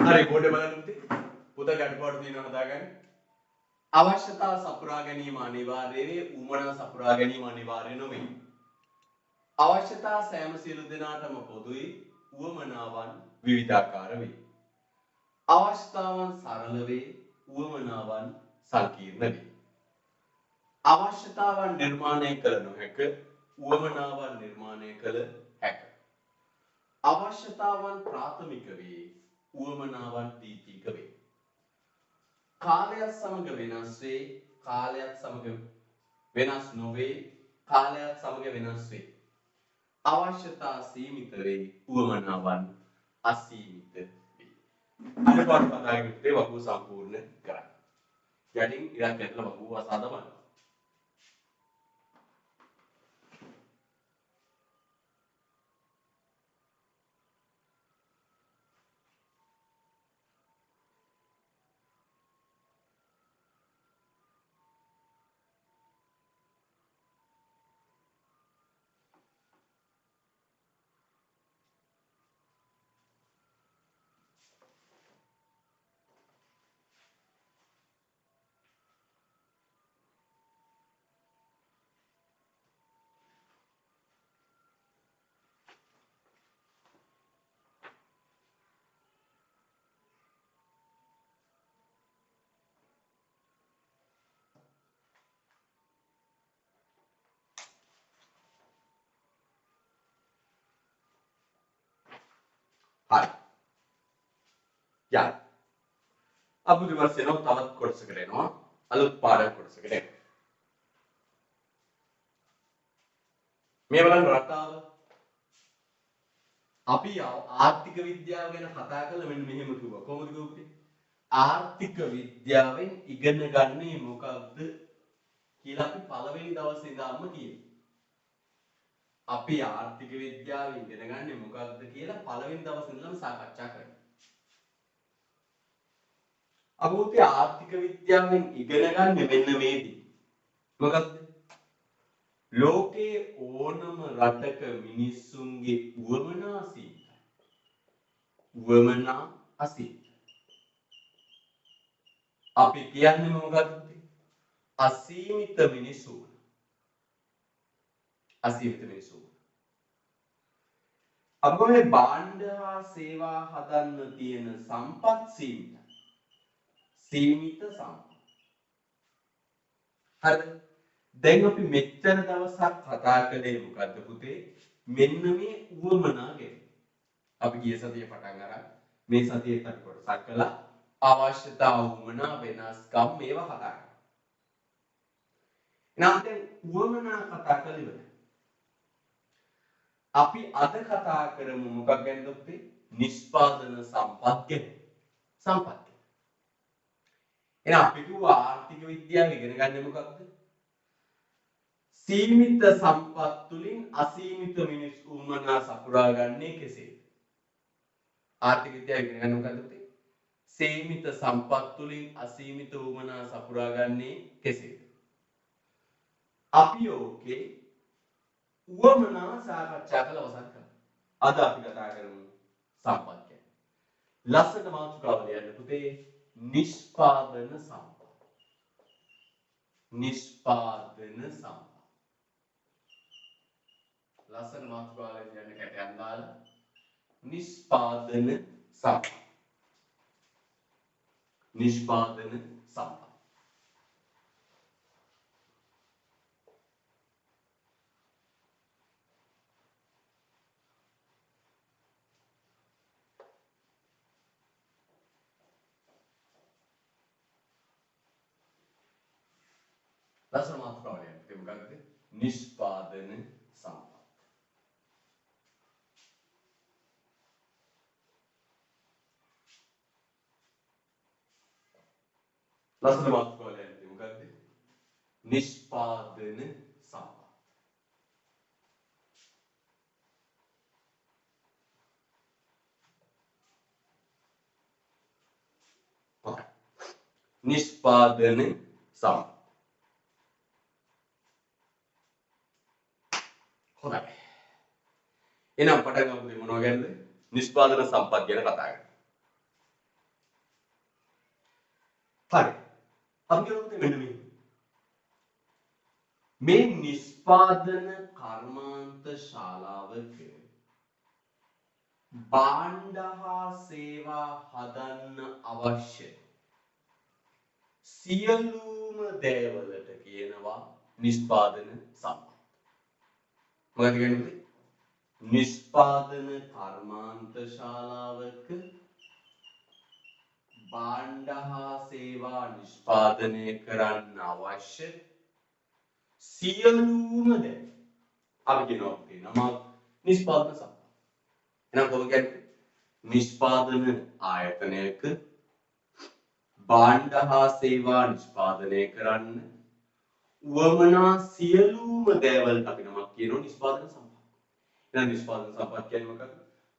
හරි බෝඩේ බලන්න පුතේ. පුතා ගැටපාඩු තියෙනවා හදාගන්න. අවශ්‍යතා සපුරා ගැනීම අනිවාර්ය වේ. උමනා සපුරා ගැනීම අනිවාර්ය නොවේ. අවශ්‍යතා සෑම සියලු දෙනාටම පොදුයි. උවමනාවන් විවිධාකාර වේ. අවශ්‍යතාවන් සරල වේ. උවමනාවන් සංකීර්ණ වේ. අවශ්‍යතාවන් නිර්මාණය කළ නොහැක. උවමනාවන් නිර්මාණය කළ හැක. අවශ්‍යතාවන් ප්‍රාථමික වේ. උවමනාවන් දීපික වේ. කාලයත් සමග වෙනස් වේ. කාලයත් සමග වෙනස් නොවේ. කාලයත් සමග වෙනස් වේ. අවශ්‍යතා සීමිත වේ. උවමනාවන් අසීමිත වේ. අනිවාර්ය පදාගෙන ඉතේ වගුව සම්පූර්ණ කරන්න. යටින් ඉරක් ඇතුළ වගුව අසාද බලන්න. හරි. යා. අපි ඊට පස්සේ තවත් කොටසකට එනවා. අලුත් පාඩම් කොටසකට එනවා. මේ බලන්න රටාව. අපි ආර්ථික විද්‍යාව ගැන කතා කරලා මෙන්න මෙහෙම කිව්වා. කොහොමද කිව්වේ? ආර්ථික විද්‍යාවෙන් ඉගෙන ගන්නේ මොකක්ද කියලා අපි පළවෙනි දවසේ ඉඳන්ම කියනවා. අපි ආර්ථික විද්‍යාව ඉගෙන ගන්නේ මොකක්ද කියලා පළවෙනි දවසේ ඉඳන්ම සාකච්ඡා කරනවා. අපි ආර්ථික විද්‍යාවෙන් ඉගෙන ගන්නේ මෙන්න මේදී. මොකක්ද? ලෝකයේ ඕනම රටක මිනිස්සුන්ගේ උවමනා අසීමිතයි. උවමනා අසීමිතයි. අපි කියන්නේ මොකක්ද? අසීමිත මිනිසුන්. අසීමිත මිනිසුන්. අපේ භාණ්ඩ හා සේවා හදන්න තියෙන සම්පත් සීමිතයි. සීමිත සම්පත්. හරිද? දැන් අපි මෙච්චර දවසක් කතා කළේ මොකද්ද පුතේ? මෙන්න මේ උවමනා ගැන. අපි ගිය සතියේ පටන් අරන් මේ සතියේත් අපි කොටසක් කළා. අවශ්‍යතා උවමනා වෙනස්කම් මේවා කතා කරා. එහෙනම් දැන් උවමනා කතා කළා ඉවරයි. අපි අද කතා කරමු මොකක් ගැනද පුතේ? නිෂ්පාදන සම්පත් ගැන. සම්පත්. එහෙනම් අපි කිව්වා ආර්ථික විද්‍යාව ඉගෙන ගන්න මොකක්ද? සීමිත සම්පත් තුලින් අසීමිත මිනිස් උවමනා සපුරා ගන්නේ කෙසේද? ආර්ථික විද්‍යාව ඉගෙන ගන්න මොකක්ද පුතේ? සීමිත සම්පත් තුලින් අසීමිත උවමනා සපුරා ගන්නේ කෙසේද? අපි ඕකේ උවමනා සාකච්ඡා කළ අවසන් කරමු. අද අපි කතා කරමු සම්පත් ගැන. ලස්සන මාතෘකාව ලියන්න පුතේ. නිෂ්පාදන සම්පත්. නිෂ්පාදන සම්පත්. ලස්සන මාතෘකාව ලියන්න කැටයන් දාලා නිෂ්පාදන සම්පත්. නිෂ්පාදන සම්පත්. ලස්සන මාතෘකාව ලියන්න. ඒක මොකක්ද? නිෂ්පාදන සම්පත්. ලස්සන මාතෘකාව ලියන්න. ඒක මොකක්ද? නිෂ්පාදන සම්පත්. හොඳයි. නිෂ්පාදන සම්පත්. හොඳයි. එහෙනම් පටන් ගමු මොනවා ගැනද? නිෂ්පාදන සම්පත් ගැන කතා කරමු. හරි. අපි කියමු මෙන්න මේ නිෂ්පාදන කර්මාන්ත ශාලාවක භාණ්ඩ හා සේවා හදන්න අවශ්‍ය සියලුම දේවලට කියනවා නිෂ්පාදන සම්පත්. මොකද කියන්නේ? නිෂ්පාදන කර්මාන්ත ශාලාවක භාණ්ඩ හා සේවා නිෂ්පාදනය කරන්න අවශ්‍ය සියලුම දේ අපි කියනවා නිෂ්පාදන සම්පත්. එහෙනම් කොහොමද කියන්නේ? නිෂ්පාදන ආයතනයක භාණ්ඩ හා සේවා නිෂ්පාදනය කරන්න උවමනා සියලුම දේවල් අපි නමක් කියනවා නිෂ්පාදන සම්පත්. එහෙනම් නිෂ්පාදන සම්පත් කියන්නේ මොකක්ද?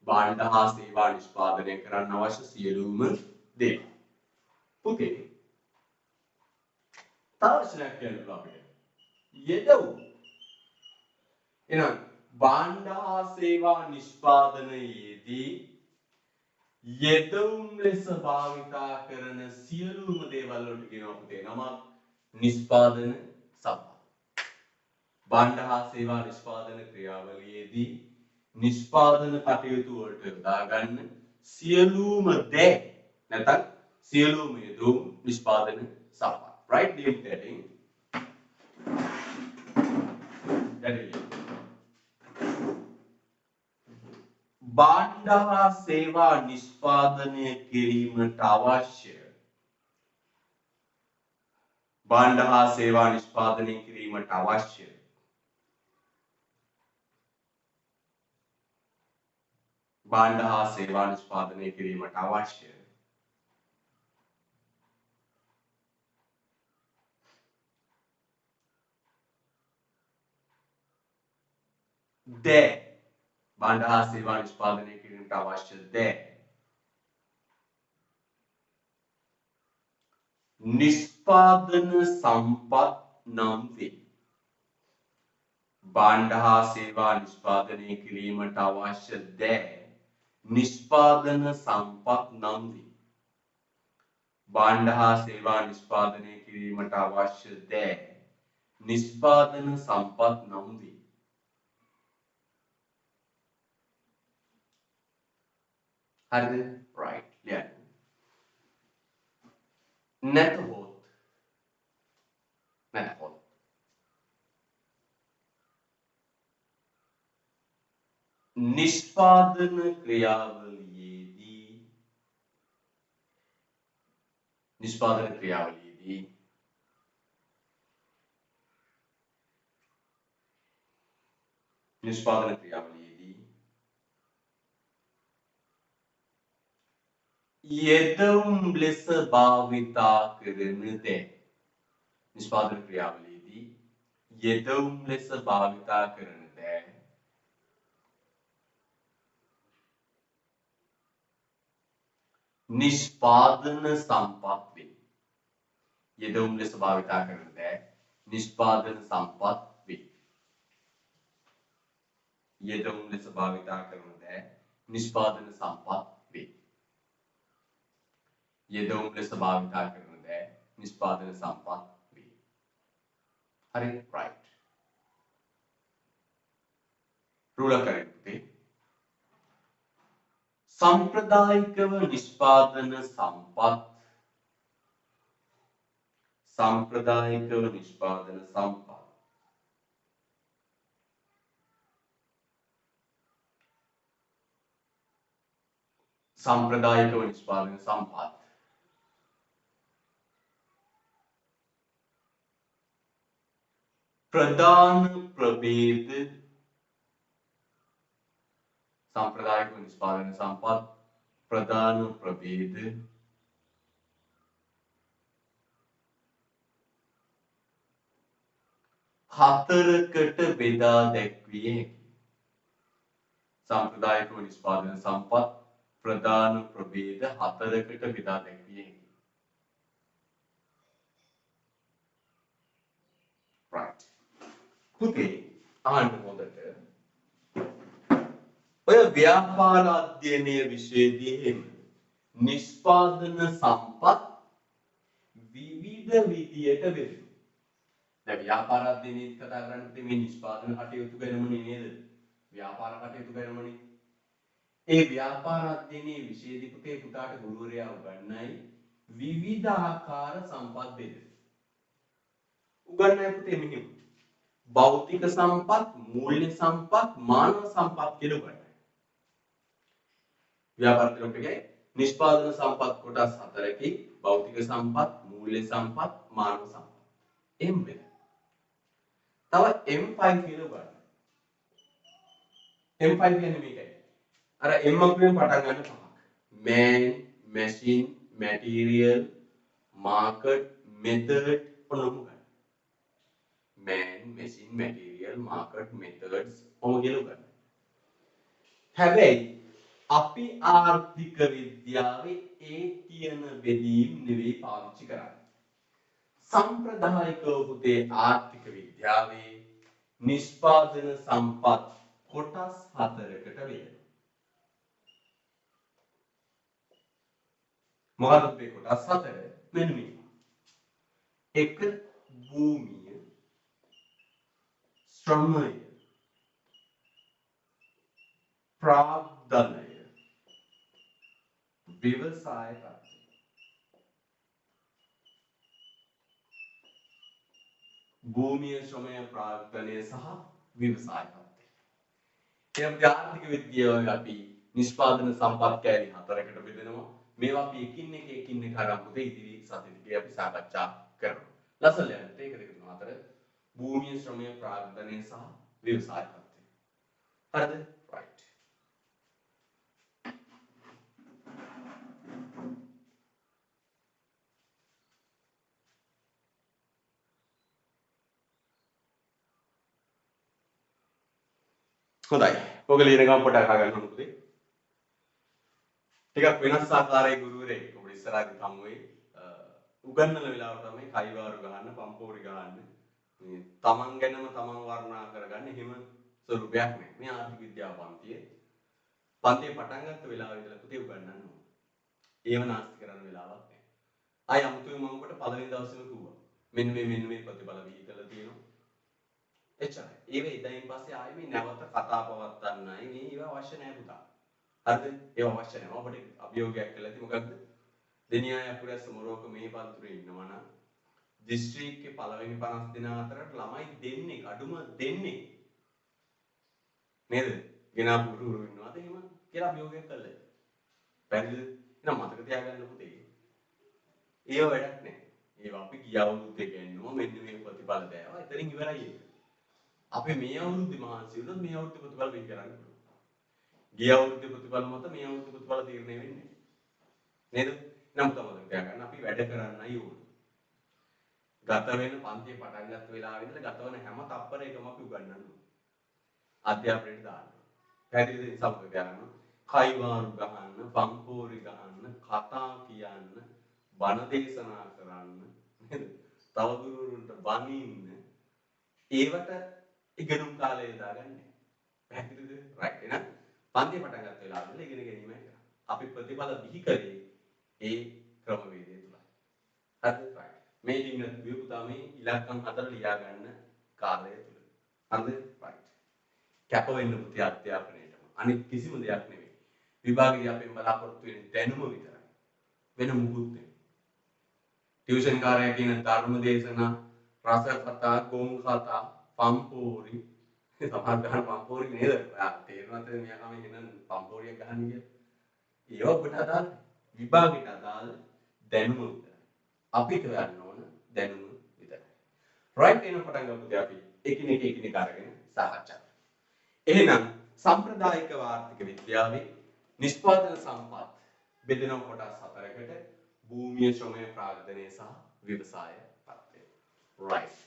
භාණ්ඩ හා සේවා නිෂ්පාදනය කරන්න අවශ්‍ය සියලුම දේවල්. පුතේ තාක්ෂණයක් කියනවා අපිට. යෙදවුම්. එහෙනම් භාණ්ඩ හා සේවා නිෂ්පාදනයේදී යෙදවුම් ලෙස භාවිතා කරන සියලුම දේවල් වලට කියනවා පුතේ නම නිෂ්පාදන සම්පත්. භාණ්ඩ හා සේවා නිෂ්පාදන ක්‍රියාවලියේදී නිෂ්පාදන කටයුතු වලට යොදා ගන්න සියලුම දේ නැත්නම් සියලුම යෙදවුම් නිෂ්පාදන සම්පත්. Right? Name heading. That is භාණ්ඩ හා සේවා නිෂ්පාදනය කිරීමට අවශ්‍ය භාණ්ඩ හා සේවා නිෂ්පාදනය කිරීමට අවශ්‍ය භාණ්ඩ හා සේවා නිෂ්පාදනය කිරීමට අවශ්‍ය දේ භාණ්ඩ හා සේවා නිෂ්පාදනය කිරීමට අවශ්‍ය දේ නිෂ්පාදන සම්පත් නම් වේ. භාණ්ඩ හා සේවා නිෂ්පාදනය කිරීමට අවශ්‍ය දේ නිෂ්පාදන සම්පත් නම් වේ. භාණ්ඩ හා සේවා නිෂ්පාදනය කිරීමට අවශ්‍ය දේ නිෂ්පාදන සම්පත් නම් වේ. හරිද? right. ලියන්න. නැතහොත් නිෂ්පාදන ක්‍රියාවලියේදී යෙදවුම් ලෙස භාවිතා කරන දේ නිෂ්පාදන ක්‍රියාවලියේදී යෙදවුම් ලෙස භාවිතා කරන දේ නිෂ්පාදන සම්පත් වේ. යෙදවුම් ලෙස භාවිතා කරන දේ නිෂ්පාදන සම්පත් වේ. යෙදවුම් ලෙස භාවිතා කරන දේ නිෂ්පාදන සම්පත් වේ. යෙදවුම් ලෙස භාවිතා කරන දේ නිෂ්පාදන සම්පත් වේ. හරි? right. රුල කරන්නේ සම්ප්‍රදායිකව නිෂ්පාදන සම්පත් සම්ප්‍රදායිකව නිෂ්පාදන සම්පත් සම්ප්‍රදායිකව නිෂ්පාදන සම්පත් ප්‍රධාන ප්‍රභේද सांप्रदायिक निष्पादन संपद प्रधान प्रभेद හතරකට බෙදා දැක්විය හැකියි. सांप्रदायिक නිෂ්පාදන සම්පත් ප්‍රධාන ප්‍රභේද හතරකට බෙදා දැක්විය හැකියි. right. පුතේ අහන්න හොඳට. ඔය ව්‍යාපාර අධ්‍යයනයේ විෂයදී නිෂ්පාදන සම්පත් විදියට බෙදෙනවා. දැන් ව්‍යාපාර අධ්‍යයනයේදී කතා කරන්නේ මේ නිෂ්පාදන කටයුතු ගැනමනේ නේද? ව්‍යාපාර කටයුතු ගැනමනේ. ඒ ව්‍යාපාර අධ්‍යයනයේ විශේෂිතේ පුතාට ගුරුවරයා උගන්වයි විවිධාකාර සම්පත් බෙදෙන. උගන්වයි පුතේ මෙහෙම. භෞතික සම්පත්, මූල්‍ය සම්පත්, මානව සම්පත් කියලා උගන්වයි. ව්‍යාපාර ක්‍රමයේ නිෂ්පාදන සම්පත් කොටස් 4කින් භෞතික සම්පත්, මූල්‍ය සම්පත්, මානව සම්පත්. එහෙම වෙනවා. තව M5 කියලා උගන්වයි. M5 කියන්නේ මේකයි. අර M අපෙන් පටන් ගන්න පහක්. Man, machine, material, market, method ඔන්නම ගන්න. Man, machine, material, market, methods ඔය කියලා ගන්න. හැබැයි අපි ආර්ථික විද්‍යාවේ ඒ කියන බෙදීම් නෙවෙයි පාවිච්චි කරන්නේ. සම්ප්‍රදායිකව පුතේ ආර්ථික විද්‍යාවේ නිෂ්පාදන සම්පත් කොටස් 4කට බෙදෙනවා. මොකක්ද මේ කොටස් 4? මෙන්න මේ. එක භූමිය, ශ්‍රමය, ප්‍රාග්ධනය, ව්‍යවසාය තත්ත්වය. භූමිය, ශ්‍රමය, ප්‍රාග්ධනය සහ ව්‍යවසාය තත්ත්වය. එනම් ආර්ථික විද්‍යාවේ අපි නිෂ්පාදන සම්පත් කෑලි 4කට බෙදෙනවා. මේවා අපි එකින් එක අරන් ඉදිරි සතියේදී අපි සාකච්ඡා කරනවා. ලස්සන යන්න 1 2 3 4 භූමිය, ශ්‍රමය, ප්‍රාග්ධනය සහ ව්‍යවසාය තත්ත්වය. හරිද? right. හොඳයි. ඔක ලියන ගමන් පොඩක් අහගන්න ඕන පුතේ. ටිකක් වෙනස් ආකාරයේ ගුරුවරයෙක් ඔබ ඉස්සරහදී හමු වෙයි. උගන්වන වෙලාවට තමයි කයිවාරු ගහන්න, පම්පෝරි ගහන්න. මේ තමන් ගැනම තමන් වර්ණනා කරගන්න එහෙම ස්වරූපයක් නෑ. මේ ආර්ථික විද්‍යාව පන්තියේ පටන් ගත්ත වෙලාවේ ඉඳලා පුතේ උගන්වන්න ඕන. ඒව නාස්ති කරන්න වෙලාවක් නෑ. ආය අමුතුවෙන් මම ඔබට පළවෙනි දවසේම කිව්වා. මෙන්න මේ ප්‍රතිඵල විහි කරලා තියෙනවා. එච්චරයි. ඒව ඉතින් පස්සේ ආයෙ මේ නැවත කතා පවත්වන්නයි මේ ඒව අවශ්‍ය නැහැ පුතා. හරිද? ඒව අවශ්‍ය නැහැ. අපිට අභියෝගයක් කළා ඉතින් මොකද්ද? දෙනියා යකුරැස්ස මොරෝක මේ පන්තුරේ ඉන්නවා නම් දිස්ත්‍රික්කේ පළවෙනි 50 දෙනා අතරට ළමයි දෙන්නේ අඩුම දෙන්නේ නේද? ගෙනාපු ගුරු ඉන්නවාද එහෙම කියලා අභියෝගයක් කළා. පැහැදිලිද? එහෙනම් මතක තියාගන්න පුතේ. ඒව වැඩක් නැහැ. ඒව අපි ගිය අවුරුද්දේ ගන්නවා මෙන්න මේ ප්‍රතිඵල දෑවා. එතනින් ඉවරයි ඒක. අපි මේ අවුරුද්දේ මහන්සි වුණොත් මේ අවුරුද්දේ ප්‍රතිඵල වෙන් කරන්න පුළුවන්. ගිය අවුරුද්දේ ප්‍රතිඵල මත මේ අවුරුද්දේ ප්‍රතිඵල තීරණය වෙන්නේ. නේද? නම් තමයි තියාගන්න අපි වැඩ කරන්නයි ඕන. ගත වෙන පන්තිය පටන් ගත්ත වෙලාවෙ ඉඳලා ගත වෙන හැම තප්පරයකම අපි උගන්වන්න ඕන. අධ්‍යාපනයට දාන්න. පැහැදිලිද? සමග තියාගන්න. කයිවාරු ගහන්න, පම්පෝරි ගහන්න, කතා කියන්න, බණ දේශනා කරන්න නේද? තව ගුරුවරුන්ට බනින්න ඒවට ඉගෙනුම් කාලය දාගන්නේ. පැහැදිලිද? රයිට්. එහෙනම් පන්තිය පටන් ගත්ත වෙලාවෙ ඉඳලා ඉගෙන ගැනීමයි කරන්නේ. අපි ප්‍රතිඵල බිහි කරේ ඒ ක්‍රමවේදය තුලයි. හරිද? රයිට්. මේ ලිංග විපුතා මේ ඉලක්කම් 4 ලියා ගන්න කාලය තුල. හරිද? රයිට්. කැප වෙන්න පුතේ අධ්‍යාපනයේටම. අනිත් කිසිම දෙයක් නෙවෙයි. විභාගයේ අපෙන් බලාපොරොත්තු වෙන්නේ දැනුම විතරයි. වෙන මුකුත් නෙවෙයි. ටියුෂන් කාර්යය කියන ධර්ම දේශනා, රස කතා, ගොන් කතා, පම්පෝරි සමහර ගන්න පම්පෝරි නේද? තේරෙනවද මෙයා කම ඉන්න පම්පෝරියක් ගහන්න කියලා? ඒව ඔබට අදාළ විභාගයට අදාළ දැනුම විතරයි. අපිට ගන්න ඕන දැනුම විතරයි. රයිට් එන පටන් ගමුද අපි එකිනෙක අරගෙන සාකච්ඡා කරමු. එහෙනම් සම්ප්‍රදායික ආර්ථික විද්‍යාවේ නිෂ්පාදන සම්පත් බෙදෙන කොටස් 4කට භූමිය, ශ්‍රමය, ප්‍රාග්ධනය සහ ව්‍යවසාය තත්ත්වය. රයිට්.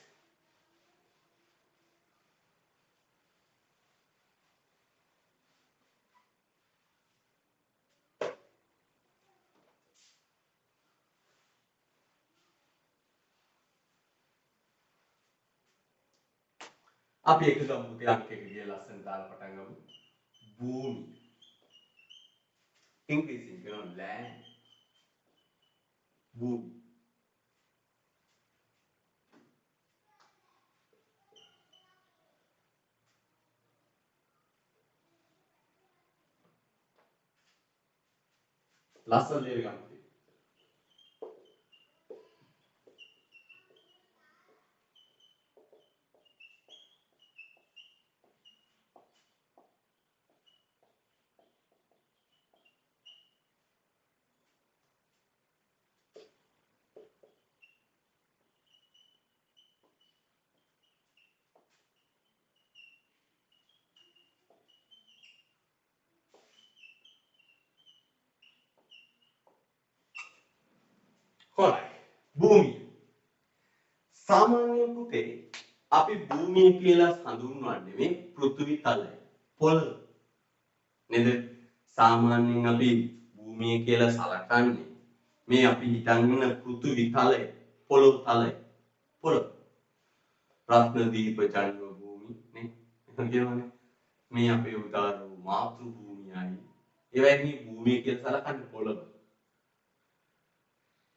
අපි එක ගමු පුතේ අංක එක ගිය ලස්සන දාලා පටන් ගමු. භූමි. ඉංග්‍රීසියෙන් කියනවා land. භූමි. ලස්සන දේ ගන්න. හොඳයි. භූමිය. සාමාන්‍ය පුතේ අපි භූමිය කියලා හඳුන්වන්නේ මේ පෘථිවි තලය. පොළව. නේද? සාමාන්‍යයෙන් අපි භූමිය කියලා සලකන්නේ මේ අපි හිතන් ඉන්න පෘථිවි තලය, පොළොව තලය. පොළොව. රත්නදීප ජන්ම භූමි නේ. එහෙනම් කියනවානේ මේ අපේ උදාර වූ මාතෘ භූමියයි. ඒවයි මේ භූමිය කියලා සලකන්නේ පොළොව.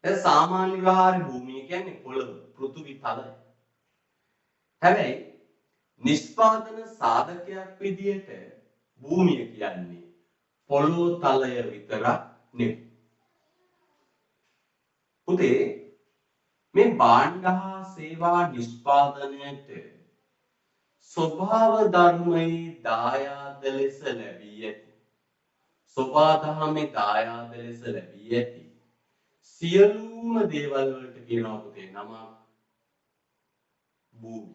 දැන් සාමාන්‍ය විහාර භූමිය කියන්නේ පොළොව, පෘථිවි තලය. හැබැයි නිෂ්පාදන සාධකයක් විදියට භූමිය කියන්නේ පොළොව තලය විතරක් නෙවෙයි. පුතේ මේ භාණ්ඩ හා සේවා නිෂ්පාදනයට ස්වභාව ධර්මයේ දායාද ලෙස ලැබී ඇති. සෝපාදහමේ දායාද ලෙස ලැබී ඇති. සියලුම දේවල් වලට කියනවා පුතේ නම භූමි.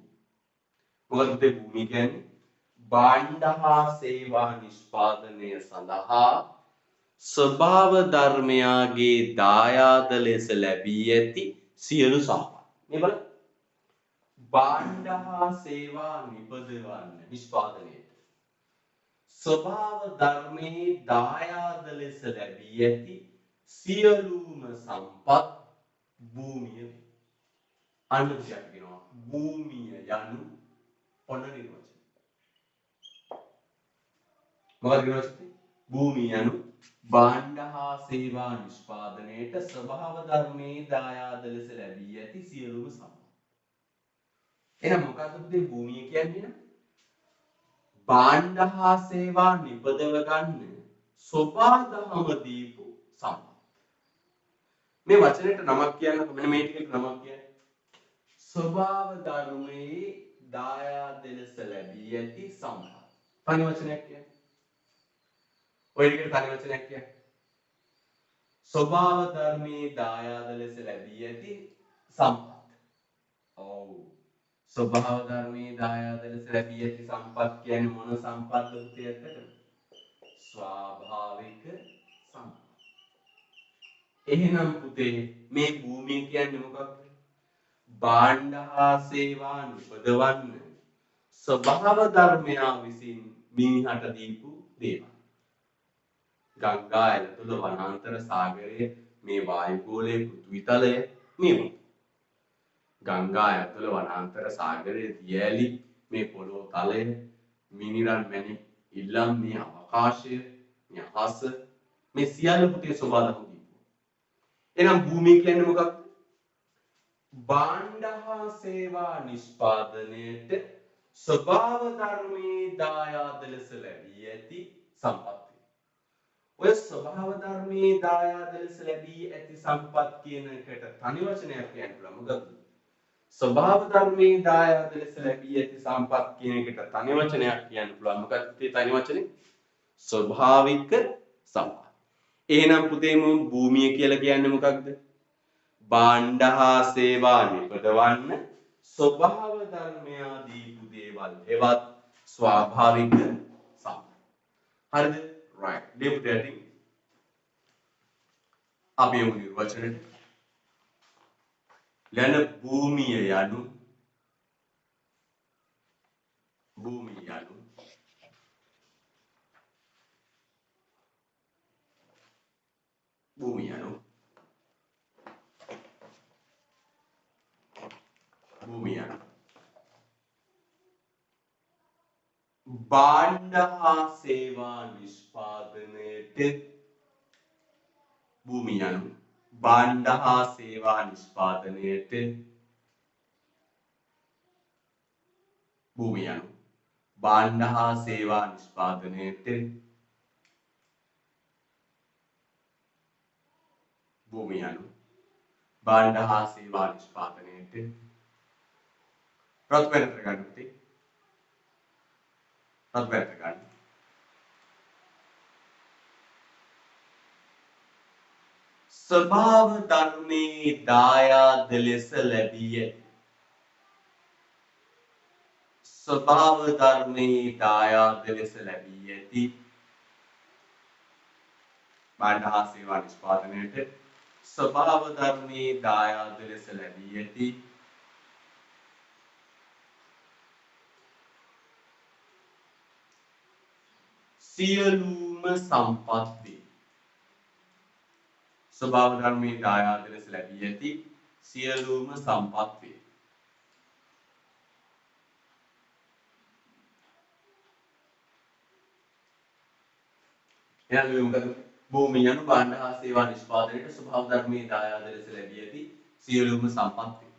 මොකද පුතේ භූමි කියන්නේ භාණ්ඩ හා සේවා නිෂ්පාදනය සඳහා ස්වභාව ධර්මයාගේ දායාද ලෙස ලැබී ඇති සියලු සම්පත්. මේ බලන්න භාණ්ඩ හා සේවා නිපදවන්න නිෂ්පාදනයට ස්වභාව ධර්මයේ දායාද ලෙස ලැබී ඇති සියලුම සම්පත් භූමිය. අනුසයක් කියනවා භූමිය යනු ඔන්න නිර්වචනය. මොකක්ද නිර්වචනය? භූමිය යනු භාණ්ඩ හා සේවා නිෂ්පාදනයට ස්වභාව ධර්මයේ දායාද ලෙස ලැබී ඇති සියලුම සම්පත්. එහෙනම් මොකක්ද පුතේ භූමිය කියන්නේ? භාණ්ඩ හා සේවා නිපදව ගන්න සෝපාදහම දීපු සම්පත්. මේ වචනයට නමක් කියන්නකො මෙන්න මේ ටිකට නමක් කියන්නේ. ස්වභාව ධර්මයේ දායාද ලෙස ලැබී ඇති සම්පත්. තනි වචනයක් කියන්නේ. ඔය ටිකට තනි වචනයක් කියන්නේ. ස්වභාව ධර්මයේ දායාද ලෙස ලැබී ඇති සම්පත්. ඔව්. ස්වභාව ධර්මයේ දායාද ලෙස ලැබී ඇති සම්පත් කියන්නේ මොන සම්පත්ද පුතේට? ස්වාභාවික සම්පත්. එහෙනම් පුතේ මේ භූමිය කියන්නේ මොකක්ද? භාණ්ඩ හා සේවා නිපදවන්න ස්වභාව ධර්මයා විසින් මිනිහට දීපු දේවල්. ගංගා ඇතුළ වනාන්තර සාගරයේ මේ වායුගෝලයේ පෘථිවි තලය මේ ගංගා ඇතුළ වනාන්තර සාගරයේ දියඇලි මේ පොළොව තලය මිනිරන් මැණික් ඉල්ලම් මේ අවකාශය මේ අහස මේ සියල්ල පුතේ ස්වභාව ධර්ම දීපු. එහෙනම් භූමිය කියන්නේ මොකක්ද? භාණ්ඩ හා සේවා නිෂ්පාදනයට ස්වභාව ධර්මයේ දායාද ලෙස ලැබී ඇති සම්පත්. ඔය ස්වභාව ධර්මයේ දායාද ලෙස ලැබී ඇති සම්පත් කියන එකට තනි වචනයක් කියන්න පුළුවන්. මොකද ස්වභාව ධර්මයේ දායාද ලෙස ලැබී ඇති සම්පත් කියන එකට තනි වචනයක් කියන්න පුළුවන්. මොකද පුතේ තනි වචනේ ස්වභාවික සම්පත්. එහෙනම් පුතේ භූමිය කියලා කියන්නේ මොකක්ද? භාණ්ඩ හා සේවා නිපදවන්න ස්වභාව ධර්මයා දීපු දේවල් ඒවත් ස්වාභාවික සම්පත්. හරිද? right. Deep dating. අපි යමු නිර්වචනයට. ලැන භූමිය යනු භූමිය යනු භූමිය යනු භූමිය යනු භාණ්ඩ හා සේවා නිෂ්පාදනයට භූමිය යනු භාණ්ඩ හා සේවා නිෂ්පාදනයට භූමිය යනු භාණ්ඩ හා සේවා නිෂ්පාදනයට භූමිය යනු භාණ්ඩ හා සේවා නිෂ්පාදනයට රත් වෙනතර ගන්න පුතේ. රත් වෙනතර ගන්න. ස්වභාව ධර්මයේ දායාද ලෙස ලැබී ඇති. ස්වභාව ධර්මයේ දායාද ලෙස ලැබී ඇති. භාණ්ඩ හා සේවා නිෂ්පාදනයට ස්වභාව ධර්මයේ දායාද ලෙස ලැබී ඇති. සියලුම සම්පත් වේ. ස්වභාව ධර්මයේ දායාද ලෙස ලැබී ඇති සියලුම සම්පත් වේ. එනම් මොකද භූමිය යනු භාණ්ඩ හා සේවා නිෂ්පාදනයට ස්වභාව ධර්මයේ දායාද ලෙස ලැබී ඇති සියලුම සම්පත් වේ.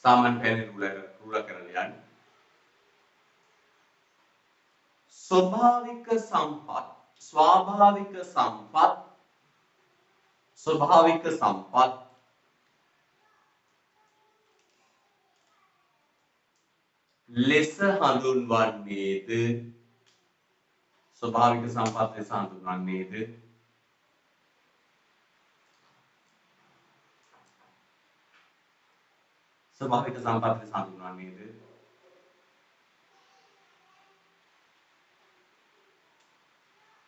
සාමාන්‍ය පැන රූල කරලා යන්නේ. ස්වභාවික සම්පත් ස්වාභාවික සම්පත් ස්වභාවික සම්පත් ලෙස හඳුන්වන්නේද ස්වභාවික සම්පත් ලෙස හඳුන්වන්නේද ස්වභාවික සම්පත් ලෙස හඳුන්වන්නේද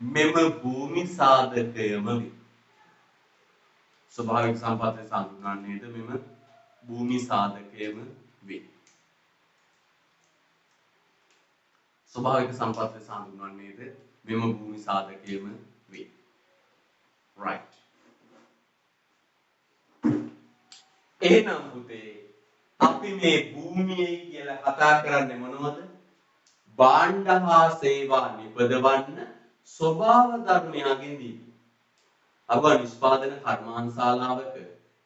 මෙම භූමි සාධකයම වේ. ස්වභාවික සම්පත් ලෙස හඳුන්වන්නේද මෙම භූමි සාධකයම වේ. ස්වභාවික සම්පත් ලෙස හඳුන්වන්නේද මෙම භූමි සාධකයම වේ. right. එහෙනම් පුතේ අපි මේ භූමියේ කියලා කතා කරන්නේ මොනවද? භාණ්ඩ හා සේවා නිපදවන්න ස්වභාව ධර්මයන්ගෙන්දී අප නිෂ්පාදන කර්මාන්තශාලාවක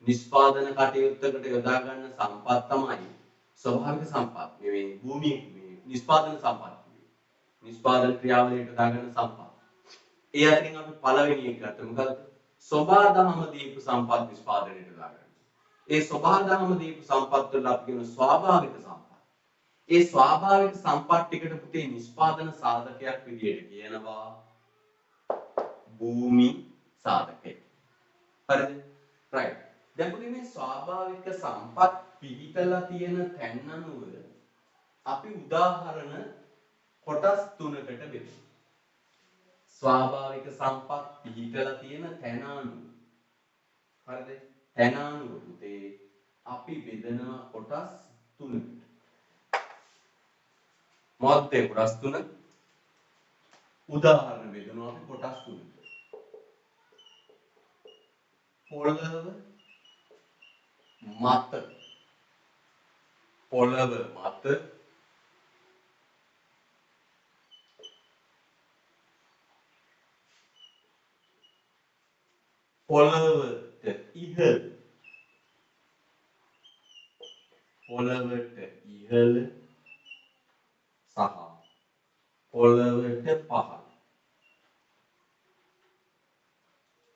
නිෂ්පාදන කටයුත්තකට යොදා ගන්න සම්පත් තමයි ස්වභාවික සම්පත්. මේ භූමියේ මේ නිෂ්පාදන සම්පත්. නිෂ්පාදන ක්‍රියාවලියට යොදා ගන්න සම්පත්. ඒ අතරින් අපි පළවෙනි එක ගත්තා මොකද්ද? සෝභාදහම දීපු සම්පත් නිෂ්පාදනයට යොදා ගන්න. ඒ සෝභාදහම දීපු සම්පත් වල අපි කියන ස්වාභාවික සම්පත්. ඒ ස්වාභාවික සම්පත් ටිකට පුතේ නිෂ්පාදන සාධකයක් විදියට කියනවා භූමි සාධකය. හරිද? right. දැන් පුතේ මේ ස්වාභාවික සම්පත් පිහිටලා තියෙන තැන් අනුව අපි උදාහරණ කොටස් තුනකට බෙදමු. ස්වාභාවික සම්පත් පිහිටලා තියෙන තැන අනුව. හරිද? තැන අනුව පුතේ අපි බෙදනවා කොටස් තුනකට. මොකක්ද ඒ කොටස් තුන? උදාහරණ බෙදනවා අපි කොටස් තුනකට. පොළව මත පොළව මත පොළවට ඉහළ පොළවට ඉහළ සහ පොළවට පහළ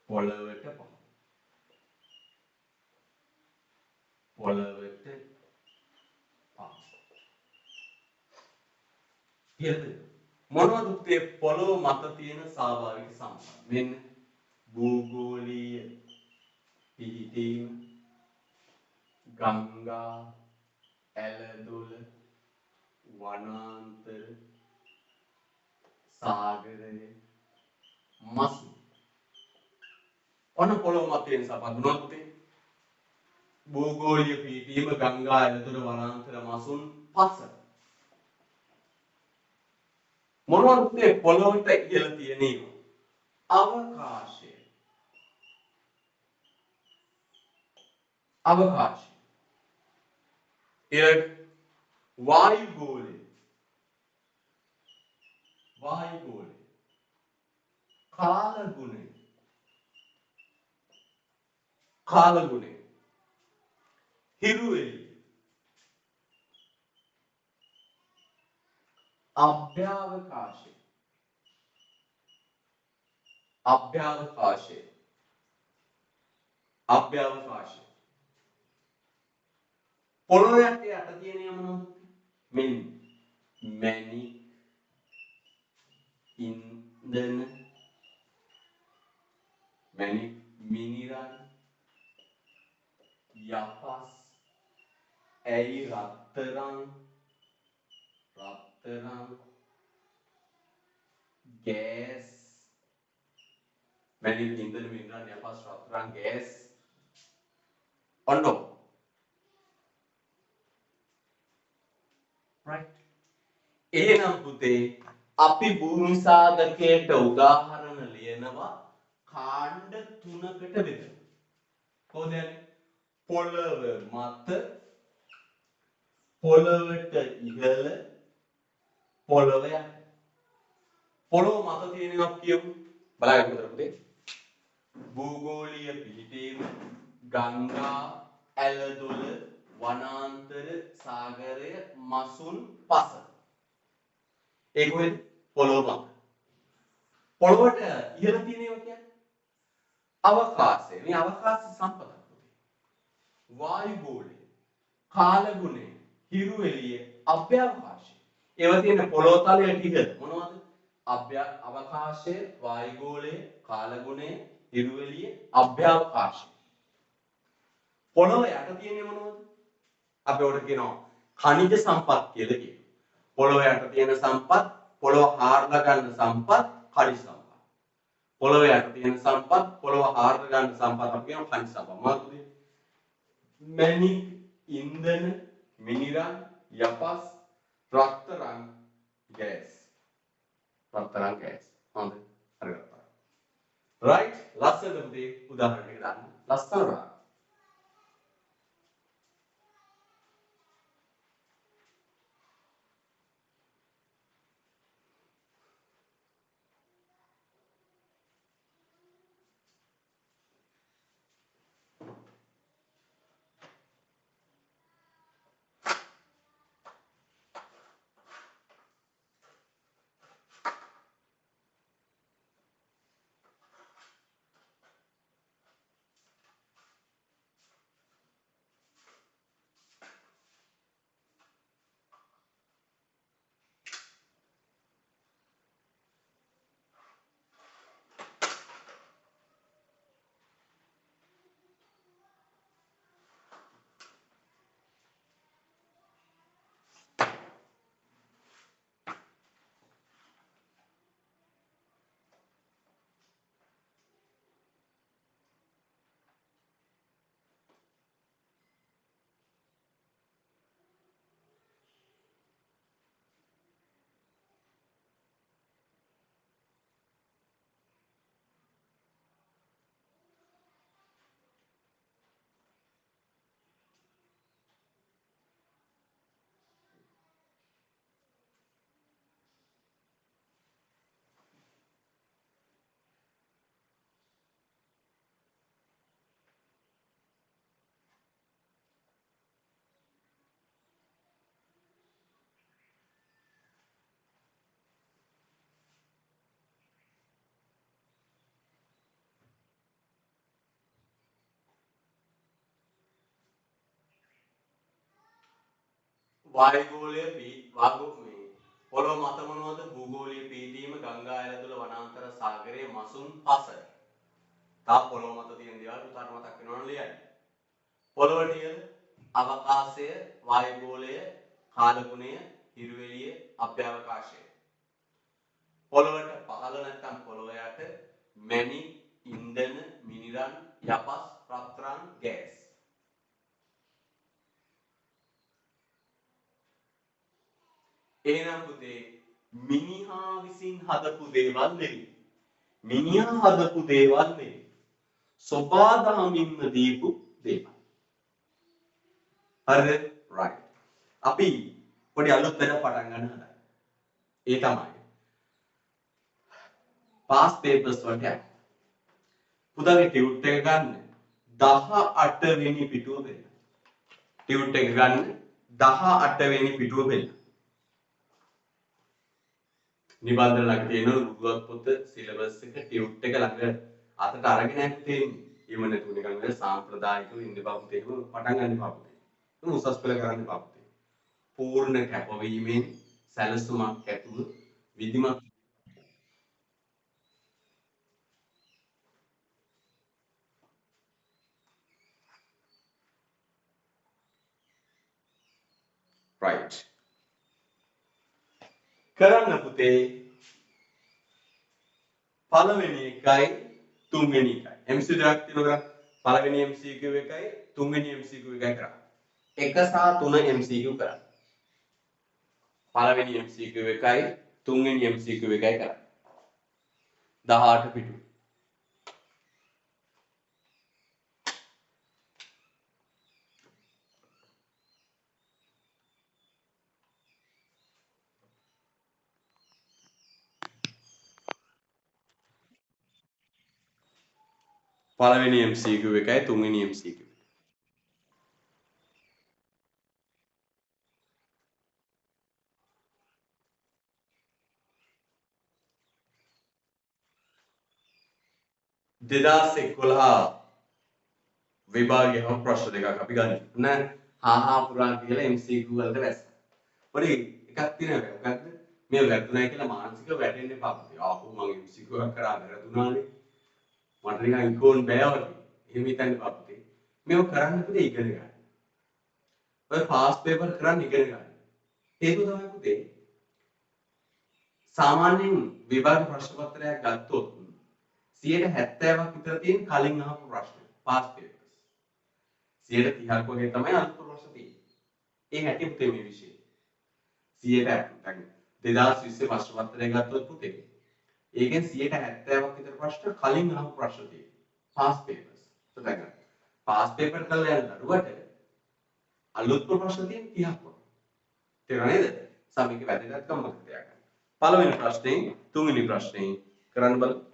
පොළවට පහළ පොළවට පහළ කියද මොනවද පුතේ පොළොව මත තියෙන ස්වාභාවික සම්පත්? මෙන්න භූගෝලීය පිහිටීම, ගංගා, ඇලදොල, වනාන්තර, සාගරය, මසු. ඔන්න පොළොව මත තියෙන සම්පත් මොනවද පුතේ? භූගෝලීය පිහිටීම, ගංගා, ඇලදොල, වනාන්තර, මසුන්, පස. මොනවද පුතේ පොළොවට ඉහළ තියෙන ඒවා? අවකාශය. අවකාශය. ඊළඟ වායුගෝලය. වායුගෝලය. කාලගුණය. කාලගුණය. හිරු එළිය. අභ්‍යවකාශය. අභ්‍යවකාශය. අභ්‍යවකාශය. පොළොව යට තියෙන මොනවද? මෙන්න මැණික්, ඉන්ධන, මැණික්, මිනිරන්, යපස්, ඇයි රත්තරන්, ගෑස්, මැණික්, ඉන්ධන, මිනිරන්, යපස්, රත්තරන්, ගෑස් ඔන්න. right. එහෙනම් පුතේ අපි භූමි සාධකයට උදාහරණ ලියනවා කාණ්ඩ තුනකට බෙදලා. කොහොමද යන්නේ? පොළව මත, පොළවට ඉහළ, පොළව යට. පොළව මත තියෙනවා කියමු. බලන්න පුතේ. භූගෝලීය පිහිටීම, ගංගා, ඇලදොල, වනාන්තර, සාගරය, මසුන්, පස. ඒක වෙන්නේ පොළොව මත. පොළොවට ඉහළ තියෙනවා කියන්නේ අවකාශය. මේ අවකාශ සම්පතක් පුතේ. වායු ගෝලය, කාල ගුණය, හිරු එළිය, අභ්‍යවකාශය. ඒවා තියෙන පොළොව තලයට ඉහළ මොනවද? අවකාශය, වායු ගෝලය, කාල ගුණය, හිරු එළිය, අභ්‍යවකාශය. පොළොව යට තියෙන්නේ මොනවද? අපි උඩ කියනවා ඛනිජ සම්පත් කියලා කියනවා. පොළොව යට තියෙන සම්පත්, පොළොව හාරලා ගන්න සම්පත්, ඛනිජ සම්පත්. පොළොව යට තියෙන සම්පත්, පොළොව හාරලා ගන්න සම්පත් අපි කියනවා ඛනිජ සම්පත්. මොනවද? මැණික්, ඉන්ධන, මිනිරන්, යපස්, රත්තරන්, ගෑස්. රත්තරන්, ගෑස්. හොඳයි. හරියට. right. ලස්සනද පුතේ? උදාහරණයක් ගන්න. ලස්සන රා. වායුගෝලය පොළොව මත මොනවද? භූගෝලීය පීඩීම, ගංගා ඇලදොල, වනාන්තර, සාගරය, මසුන්, පස. තා පොළොව මත තියෙන දේවල් උදාහරණ මතක් වෙනවනම් ලියන්න. පොළොවට ඉහළ අවකාශය, වායුගෝලය, කාලගුණය, හිරු එළිය, අභ්‍යවකාශය. පොළොවට පහළ නැත්නම් පොළොව යට මැණික්, ඉන්ධන, මිනිරන්, යපස්, රත්රන්, ගෑස්. එහෙනම් පුතේ මිනිහා විසින් හදපු දේවල් නෙවෙයි. මිනිහා හදපු දේවල් නෙවෙයි. සබාදහමින්ම දීපු දේවල්. හරිද? right. අපි පොඩි අලුත් වැඩක් පටන් ගන්න හදයි. ඒ තමයි past papers වලට යන්න. පුතාගේ ටියුට් එක ගන්න 18 වෙනි පිටුව බලන්න. ටියුට් එක ගන්න 18 වෙනි පිටුව බලන්න. නිබන්ධන ළඟ තියෙන බුදුවත් පොත සිලබස් එක ටියුට් එක ළඟ අතට අරගෙන තියෙන්නේ. එහෙම නැතුව නිකන් සාම්ප්‍රදායිකව ඉන්න බපුතේ පටන් ගන්න බපුතේ. උසස් පෙළ කරන්න බපුතේ. පූර්ණ කැපවීමෙන් සැලසුමක් ඇතුව විධිමත් right කරන්න පුතේ පළවෙනි එකයි තුන්වෙනි එකයි MCQ දෙකක් තියෙනවා පළවෙනි MCQ එකයි තුන්වෙනි MCQ එකයි කරා 1 සහ 3 MCQ කරා පළවෙනි MCQ එකයි තුන්වෙනි MCQ එකයි කරා 18 පිටු පළවෙනි MCQ එකයි තුන්වෙනි MCQ දෙදාස් 11 විභාගයේ ප්‍රශ්න දෙකක් අපි ගන්න නෑ හා පුරා කියලා MCQ වලට වැස්ස. පොඩි එකක් තියෙනවා මොකක්ද මේ වැරදුනායි කියලා මානසිකව වැටෙන්න එපා. ආපහු මම MCQ එකක් කරා වැරදුනානේ. මට නිකන් ඉක්ෝන් බෑ වගේ. එහෙම හිතන්න එපා පුතේ. මේක කරන්න පුතේ ඉගෙන ගන්න. ඔය පාස් පේපර් කරන්න ඉගෙන ගන්න. හේතුව තමයි පුතේ සාමාන්‍යයෙන් විභාග ප්‍රශ්න පත්‍රයක් ගත්තොත් 70ක් විතර තියෙන කලින් අහපු ප්‍රශ්න පාස් පේපර්ස් 30ක් වගේ තමයි අලුත් ප්‍රශ්න තියෙන්නේ. ඒ හැටි පුතේ මේ විෂය 100ක් 2020 ප්‍රශ්න පත්‍රය ගත්තොත් පුතේ ඒකෙන් 70ක් විතර ප්‍රශ්න කලින් අහපු ප්‍රශ්න තියෙනවා. Pass papers. දැන් පාස් පේපර් කරලා යන දරුවට අලුත් ප්‍රශ්න තියෙන 30ක් වගේ. තේරුණා නේද? සමීක වැදගත්කම මතක තියාගන්න. පළවෙනි ප්‍රශ්නේ තුන්වෙනි ප්‍රශ්නේ කරන්න බලමු.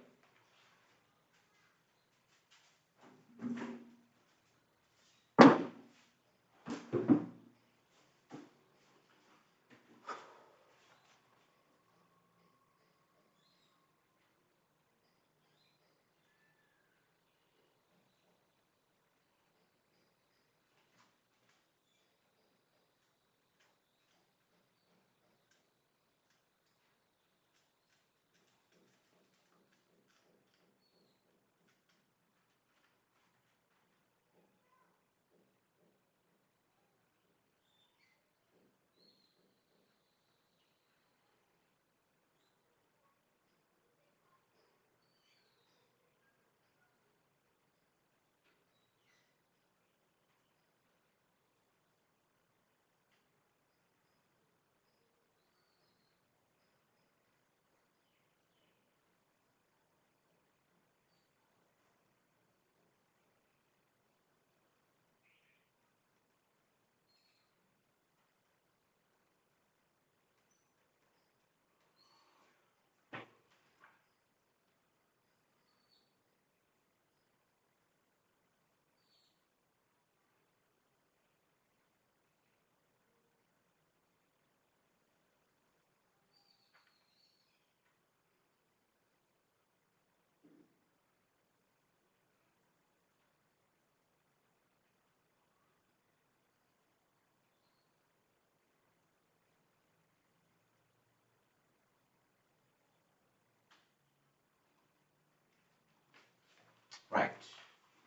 right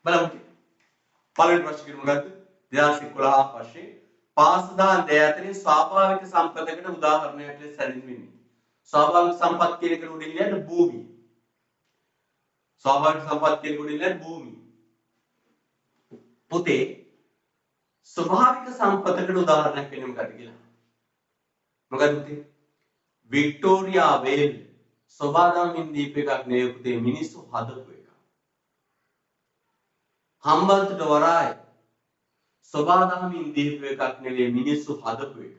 බලමු පළවෙනි ප්‍රශ්නේ කිව්ව මොකද්ද 2011 වර්ෂයේ පාසදාන් දෙය අතරින් ස්වාභාවික සම්පතකට උදාහරණයක් ලෙස සැලෙන්නේ ස්වාභාවික සම්පත් කියන එකට උඩින් ලියන්න භූමිය ස්වාභාවික සම්පත් කියන එකට උඩින් ලියන්න භූමිය පුතේ ස්වාභාවික සම්පතකට උදාහරණයක් වෙන්නේ මොකක්ද කියලා මොකද්ද පුතේ වික්ටෝරියා වේල් සෝබාදාමින් දීප එකක් නෙවෙයි පුතේ මිනිස්සු හදපු එක හම්බන්තොට වරාය සෝබාදාමින් දීප එකක් නෙවෙයි මිනිස්සු හදපු එක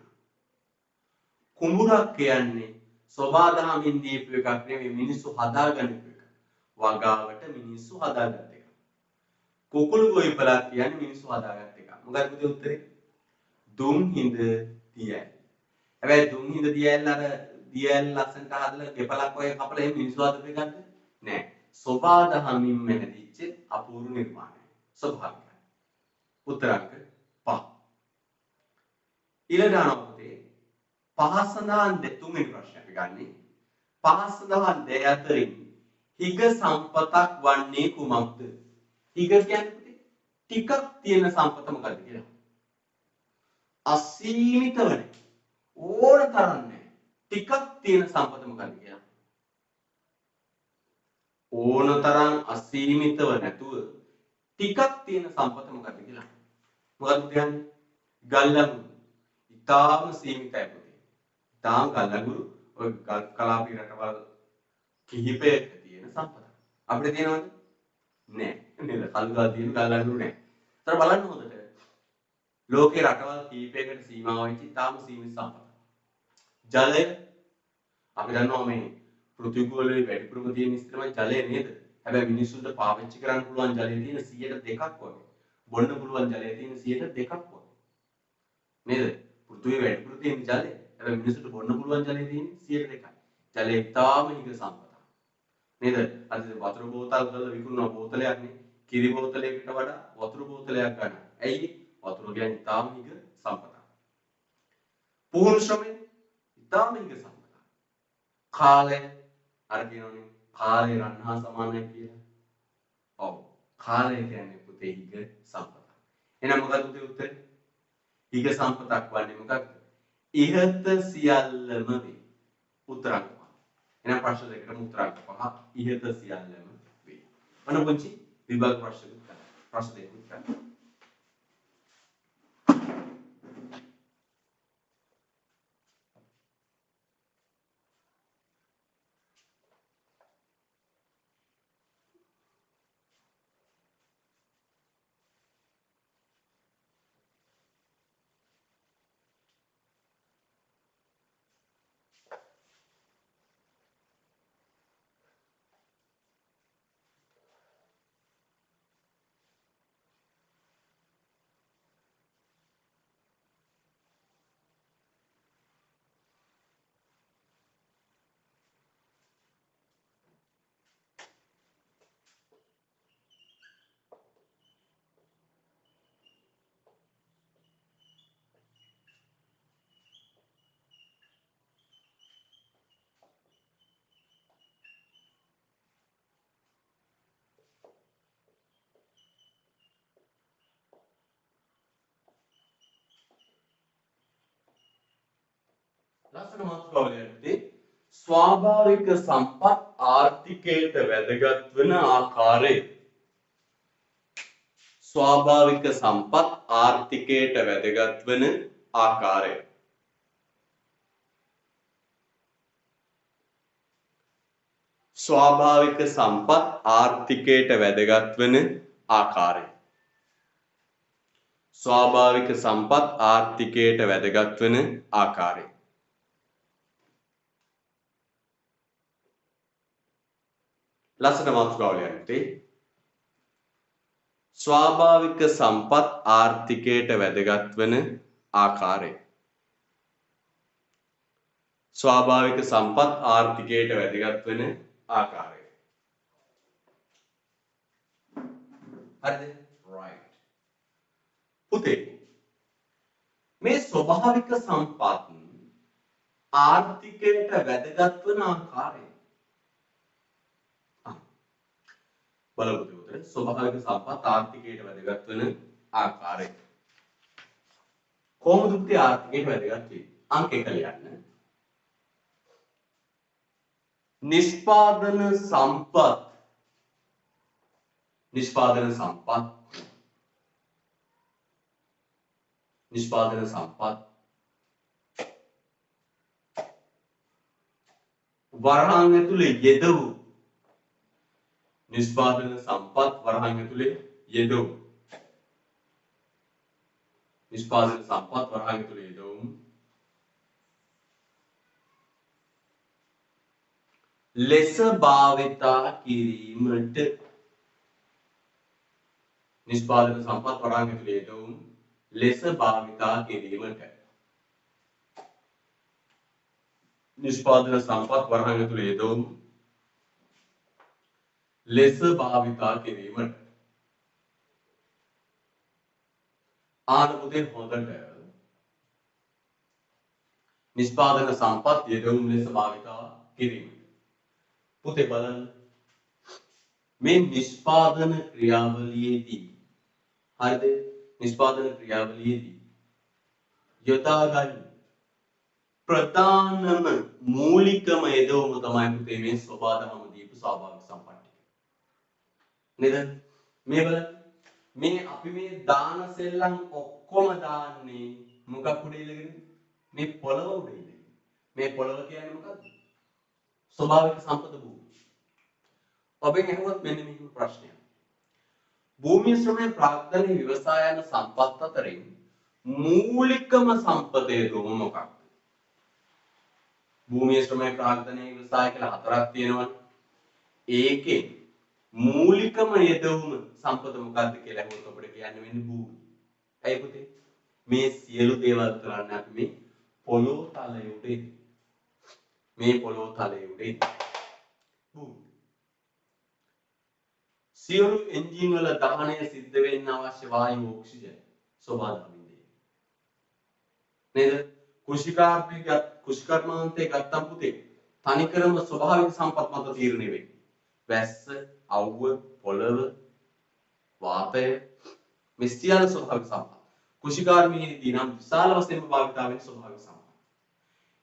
කුඹුරක් කියන්නේ සෝබාදාමින් දීප එකක් නෙවෙයි මිනිස්සු හදාගන්නපු එක වගාවට මිනිස්සු හදාගත්ත එක කුකුළු ගොවිපලක් කියන්නේ මිනිස්සු හදාගත්ත එක මොකක්ද පුතේ උත්තරේ දුම් හිඳ දියැල් හැබැයි දුම් හිඳ දියැල් අර දියැල් ලස්සනට හදලා ගෙපලක් වගේ කපලා එහෙම මිනිස්සු හදපු එකක්ද නෑ සෝබාදහමින් මෙහෙදිච්ච අපූර්ව නිර්මාණය. ස්වභාවිකයි. උත්තරංක 5. ඊළඟ අනුපතේ පහ සඳහන් තුන්වෙනි ප්‍රශ්නය අපි ගන්නේ. පහ සඳහන් දෙය අතරින් හිග සම්පතක් වන්නේ කුමක්ද? හිග කියන්නේ ටිකක් තියෙන සම්පත මොකක්ද කියලා. අසීමිතව නැහැ. ඕන තරම් නැහැ. ටිකක් තියෙන සම්පත මොකක්ද කියලා. ඕන තරම් අසීමිතව නැතුව ටිකක් තියෙන සම්පත මොකක්ද කියලා. මොකක්ද කියන්නේ? ගල්ලඟුරු. ඉතාම සීමිතයි පුතේ. ඉතාම ගල්ලඟුරු ඔය කලාපී රටවල් කිහිපයක තියෙන සම්පත. අපිට තියෙනවද? නෑ. නේද? කල්ගල් තියෙන ගල්ලඟුරු නෑ. ඒතර බලන්න හොඳට. ලෝකේ රටවල් කිහිපයකට සීමා වෙච්ච ඉතාම සීමිත සම්පත. ජලය අපි දන්නවා මේ පෘථිවි ගෝලයේ වැඩිපුරම තියෙන ස්ථිරමයි ජලය නේද? හැබැයි මිනිස්සුන්ට පාවිච්චි කරන්න පුළුවන් ජලය තියෙන 102ක් වගේ. බොන්න පුළුවන් ජලය තියෙන 102ක් වගේ. නේද? පෘථිවියේ වැඩිපුර තියෙන ජලය. හැබැයි මිනිස්සුන්ට බොන්න පුළුවන් ජලය තියෙන 102යි. ජලය ඉතාම හිග සම්පතක්. නේද? අද වතුර බෝතල් වල විකුණන බෝතලයක් නේ. කිරි බෝතලයකට වඩා වතුර බෝතලයක් ගන්න. ඇයි? වතුර කියන්නේ ඉතාම හිග සම්පතක්. පුහුණු ශ්‍රමය ඉතාම හිග සම්පතක්. කාලය අර කියනෝනේ කාලය රන් හා සමානයි කියලා. ඔව්. කාලය කියන්නේ පුතේ හිග සම්පතක්. එහෙනම් මොකක්ද පුතේ උත්තරේ? හිග සම්පතක් වන්නේ මොකක්ද? ඉහත සියල්ලම වේ. උත්තරංක 5. එහෙනම් ප්‍රශ්න දෙකටම උත්තරංක 5 ඉහත සියල්ලම වේ. අන්න පුංචි විභාග ප්‍රශ්න කරා. ප්‍රශ්න දෙකක් කරා. ලස්සන මාතෘකාවලියදී ස්වාභාවික සම්පත් ආර්ථිකයට වැදගත් වන ආකාරය. ස්වාභාවික සම්පත් ආර්ථිකයට වැදගත් වන ආකාරය. ස්වාභාවික සම්පත් ආර්ථිකයට වැදගත් වන ආකාරය. ස්වාභාවික සම්පත් ආර්ථිකයට වැදගත් වන ආකාරය. ලස්සන මාතෘකාවලියදී ස්වාභාවික සම්පත් ආර්ථිකයට වැදගත් වන ආකාරය. ස්වාභාවික සම්පත් ආර්ථිකයට වැදගත් වන ආකාරය. හරිද? right. පුතේ මේ ස්වභාවික සම්පත් ආර්ථිකයට වැදගත් වන ආකාරය. බලමු පුතේ ස්වභාවික සම්පත් ආර්ථිකයට වැදගත් වන ආකාරය. කොහොමද පුතේ ආර්ථිකයට වැදගත් වෙන්නේ? අංක 1 ලියන්න. නිෂ්පාදන සම්පත් වරහන් ඇතුලේ යෙදවූ නිෂ්පාදන සම්පත් වරහන් ඇතුලේ යෙදවූ නිෂ්පාදන සම්පත් වරහන් ඇතුලේ යෙදවූ ලෙස භාවිතා කිරීමට නිෂ්පාදන සම්පත් වරහන් ඇතුලේ යෙදවූ ලෙස භාවිතා කිරීමට නිෂ්පාදන සම්පත් වරහන් ඇතුලේ යෙදවූ ලෙස භාවිතා කිරීමට ආන පුතේ හොඳට නිෂ්පාදන සම්පත් යෙදවුම් ලෙස භාවිතා කිරීම. පුතේ බලන්න මේ නිෂ්පාදන ක්‍රියාවලියේදී හරිද නිෂ්පාදන ක්‍රියාවලියේදී යොදා ගන්න ප්‍රධානම මූලිකම යෙදවුම තමයි පුතේ මේ සබාදහම දීපු ස්වාභාවික සම්පත් ටික. නේද? මේ බලන්න මේ අපි මේ දාන සෙල්ලම් ඔක්කොම දාන්නේ මොකක් උඩ ඉලගෙන මේ පොළව උඩ ඉලගෙන. මේ පොළව කියන්නේ මොකක්ද? ස්වභාවික සම්පත භූමිය. ඔබෙන් අහුවත් මෙන්න මේක ප්‍රශ්නයක්. භූමිය ශ්‍රමය ප්‍රාග්ධනීය ව්‍යවසාය යන සම්පත් අතරින් මූලිකම සම්පතේ දුම මොකක්ද? භූමිය ශ්‍රමය ප්‍රාග්ධනීය ව්‍යවසාය කියලා හතරක් තියෙනවා. ඒකේ මූලිකම යෙදවුම සම්පත මොකක්ද කියලා අහුවොත් අපිට කියන්න වෙන්නේ භූමිය. ඇයි පුතේ? මේ සියලු දේවල් කරන්නේ අපි මේ පොළොව තලයේ උඩ මේ පොළොව තලයේ උඩ භූමිය. සියලු එන්ජින් වල දහනය සිද්ධ වෙන්න අවශ්‍ය වායු ඔක්සිජන් ස්වභාවයෙන්ම නේද? කුෂිකර්මාන්තයේ ගත්තම් පුතේ තනිකරම ස්වභාවික සම්පත් මත තීරණය වෙන්නේ. වැස්ස, අවුව, පොළව, වාතය මේ සියලු ස්වභාවික සම්පත්. කුෂිකාර්මිකයේදී නම් විශාල වශයෙන්ම භාවිතා වෙන ස්වභාවික සම්පත්.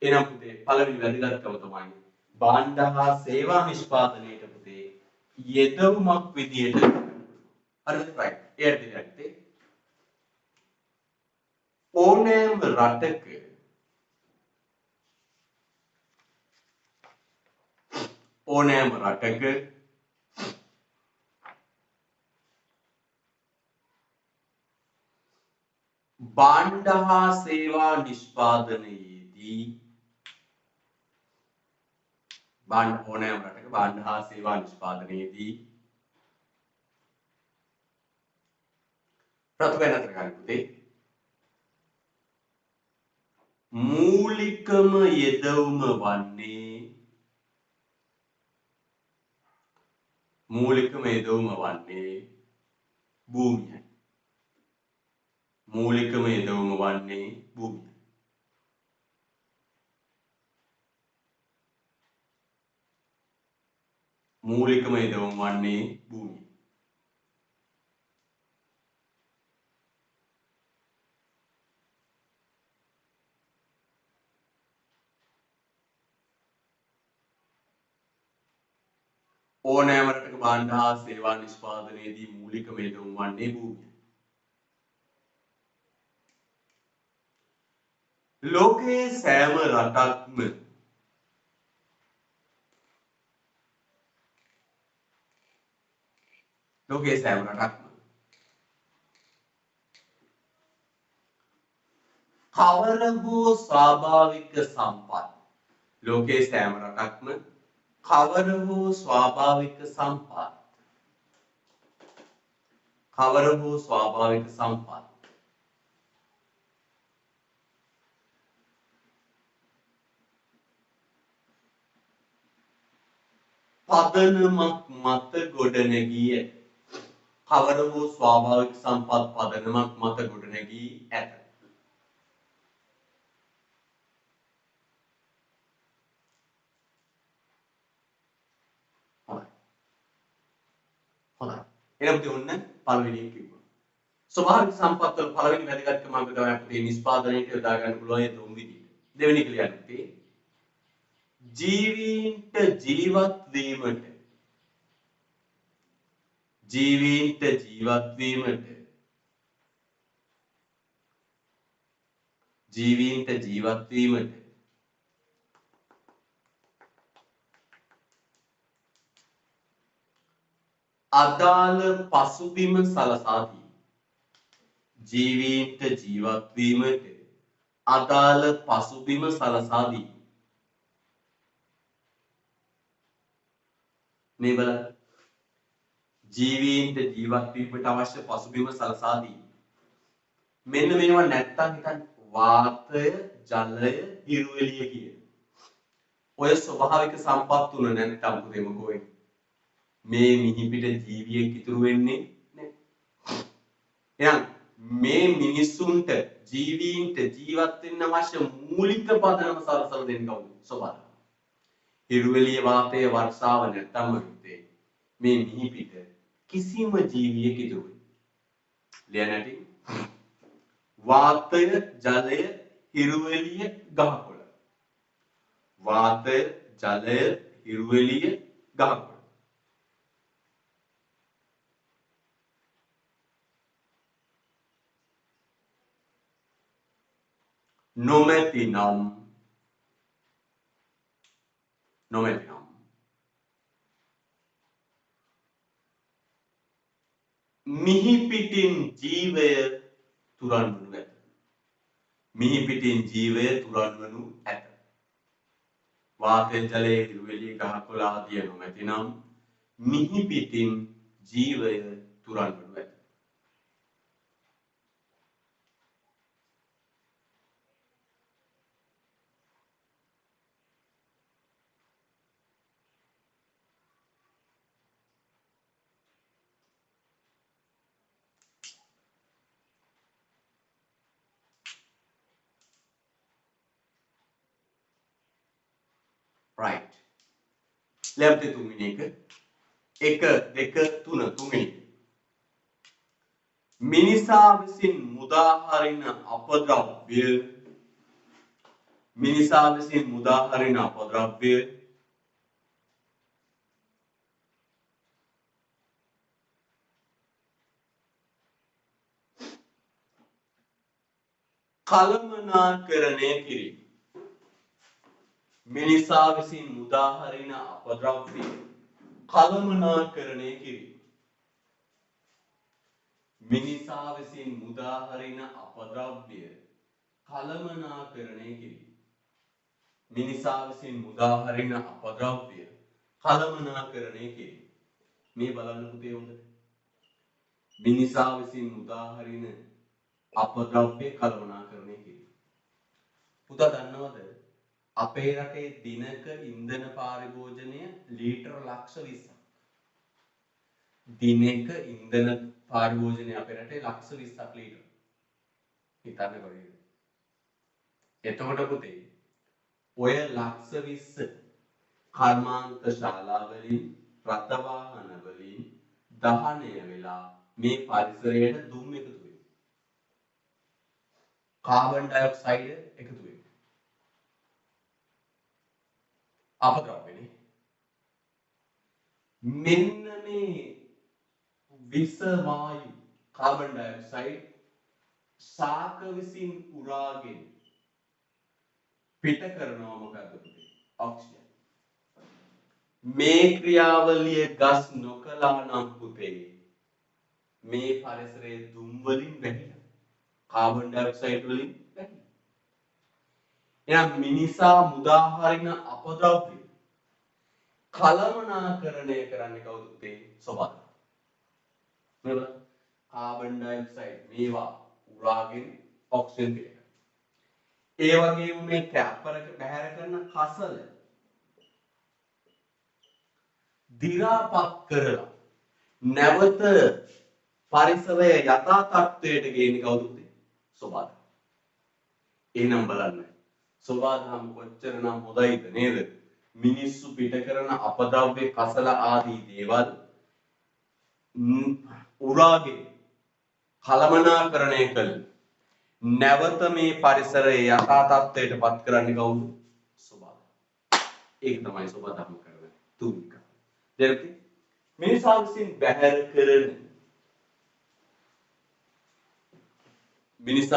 එනම් පුතේ පළවෙනි වැදගත්කම තමයි භාණ්ඩ හා සේවා නිෂ්පාදනයේට පුතේ යෙදවුමක් විදියට හරිද? රයිට්. ඒකට දෙන්නේ ඕනෑම රටක භාණ්ඩ හා සේවා නිෂ්පාදනයේදී ඕනෑම රටක භාණ්ඩ හා සේවා නිෂ්පාදනයේදී ප්‍රතිපලතර ගන්න පුතේ මූලිකම යෙදවුම වන්නේ භූමියයි. මූලිකම යෙදවුම වන්නේ භූමියයි. මූලිකම යෙදවුම වන්නේ භූමියයි. ඕනෑම රටක භාණ්ඩ හා සේවා නිෂ්පාදනයේදී මූලිකම යෙදවුම වන්නේ භූමියයි. ලෝකයේ සෑම රටක්ම කවර හෝ ස්වාභාවික සම්පත් පදනමක් මත ගොඩනැගී ඇත. හොඳයි. එහෙනම් ඔන්න පළවෙනි එක කිව්වා. ස්වභාවික සම්පත් වල පළවෙනි වැදගත්කම අපි තමයි අපේ නිෂ්පාදනයට යොදා ගන්න පුළුවන් ඒ තුන් විදිහට. දෙවෙනි එක ලියන්නේ ජීවීන්ට ජීවත් වීමට අදාළ පසුබිම සලසා දී මේ බලන්න ජීවීන්ට ජීවත් වීමට අවශ්‍ය පසුබිම සලසා දී මෙන්න මේවා නැත්තම් හිතන්න වාතය, ජලය, හිරු එළිය කියන ඔය ස්වභාවික සම්පත් තුන නැත්තම් පුතේ මොකෝ වෙන්නේ? මේ මිහිපිට ජීවියෙක් ඉතුරු වෙන්නේ නැහැ. එහෙනම් මේ මිනිස්සුන්ට ජීවීන්ට ජීවත් වෙන්න අවශ්‍ය මූලික පදනම සරසලා දෙන්න කවුද? සබාධම. හිරුවෙලිය වාතය වර්ෂාව නැත්තම් යුත්තේ මේ මිහිපිට කිසිම ජීවියෙක් ඉතුරු වෙන්නේ. ලියන්නටි වාතය, ජලය, හිරුවෙලිය, ගහකොළ. වාතය, ජලය, හිරුවෙලිය, ගහකොළ. නොමැතිනම් මිහිපිටින් ජීවය තුරන් වනු ඇත. මිහිපිටින් ජීවය තුරන් වනු ඇත. වාතය, ජලය, හිරුවෙලිය, ගහකොළ ආදිය නොමැතිනම් මිහිපිටින් ජීවය තුරන් වනු ඇත. right. ලැබ්ද තුන්වෙනි එක. 1 2 3 තුන්වෙනි එක. මිනිසා විසින් මුදා හරින අපද්‍රව්‍ය කළමනාකරණය කිරීම. මිනිසා විසින් මුදා හරින අපද්‍රව්‍ය කළමනාකරණය කිරීම. මිනිසා විසින් මුදා හරින අපද්‍රව්‍ය කළමනාකරණය කිරීම. මිනිසා විසින් මුදා හරින අපද්‍රව්‍ය කළමනාකරණය කිරීම. මේ බලන්න පුතේ හොඳට. මිනිසා විසින් මුදා හරින අපද්‍රව්‍ය කළමනාකරණය කිරීම. පුතා දන්නවද අපේ රටේ දිනක ඉන්ධන පරිභෝජනය ලීටර ලක්ෂ 20ක්. දිනක ඉන්ධන පරිභෝජනය අපේ රටේ ලක්ෂ 20ක් ලීටර. හිතන්න බැරිද? එතකොට පුතේ ඔය ලක්ෂ 20 කර්මාන්ත ශාලා වලින් රථ වාහන වලින් දහනය වෙලා මේ පරිසරයට දුම් එකතු වෙනවා. කාබන් ඩයොක්සයිඩ් එකතු වෙනවා. අපද්‍රව්‍යනේ. මෙන්න මේ විස වායු කාබන් ඩයොක්සයිඩ් ශාක විසින් උරාගෙන පිට කරනවා මොකද්ද පුතේ? ඔක්සිජන්. මේ ක්‍රියාවලිය ගස් නොකළා නම් පුතේ මේ පරිසරයේ දුම් වලින් වැහිලා කාබන් ඩයොක්සයිඩ් වලින් වැහිලා. එහෙනම් මිනිසා මුදා හරින අපද්‍රව්‍ය කළමනාකරණය කරන්නේ කවුද පුතේ? සබාධම. නේද? කාබන් ඩයොක්සයිඩ් මේවා උරාගෙන ඔක්සිජන් පිට කරනවා. ඒ වගේම මේ කැපරක බැහැර කරන කසල දිරාපත් කරලා නැවත පරිසරය යථා තත්ත්වයට ගේන්නේ කවුද පුතේ? සබාධම. එහෙනම් බලන්න. සබාධම කොච්චරනම් හොඳයිද නේද? මිනිස්සු පිට කරන අපද්‍රව්‍ය කසල ආදී දේවල් උරාගෙන කළමනාකරණය කළ නැවත මේ පරිසරයේ යථා තත්ත්වයට පත් කරන්නේ කවුද? සබාධම. ඒක තමයි සබාධම කරන්නේ. තුන්ක. දෙයක් මිනිසා විසින් බැහැර කරන මිනිසා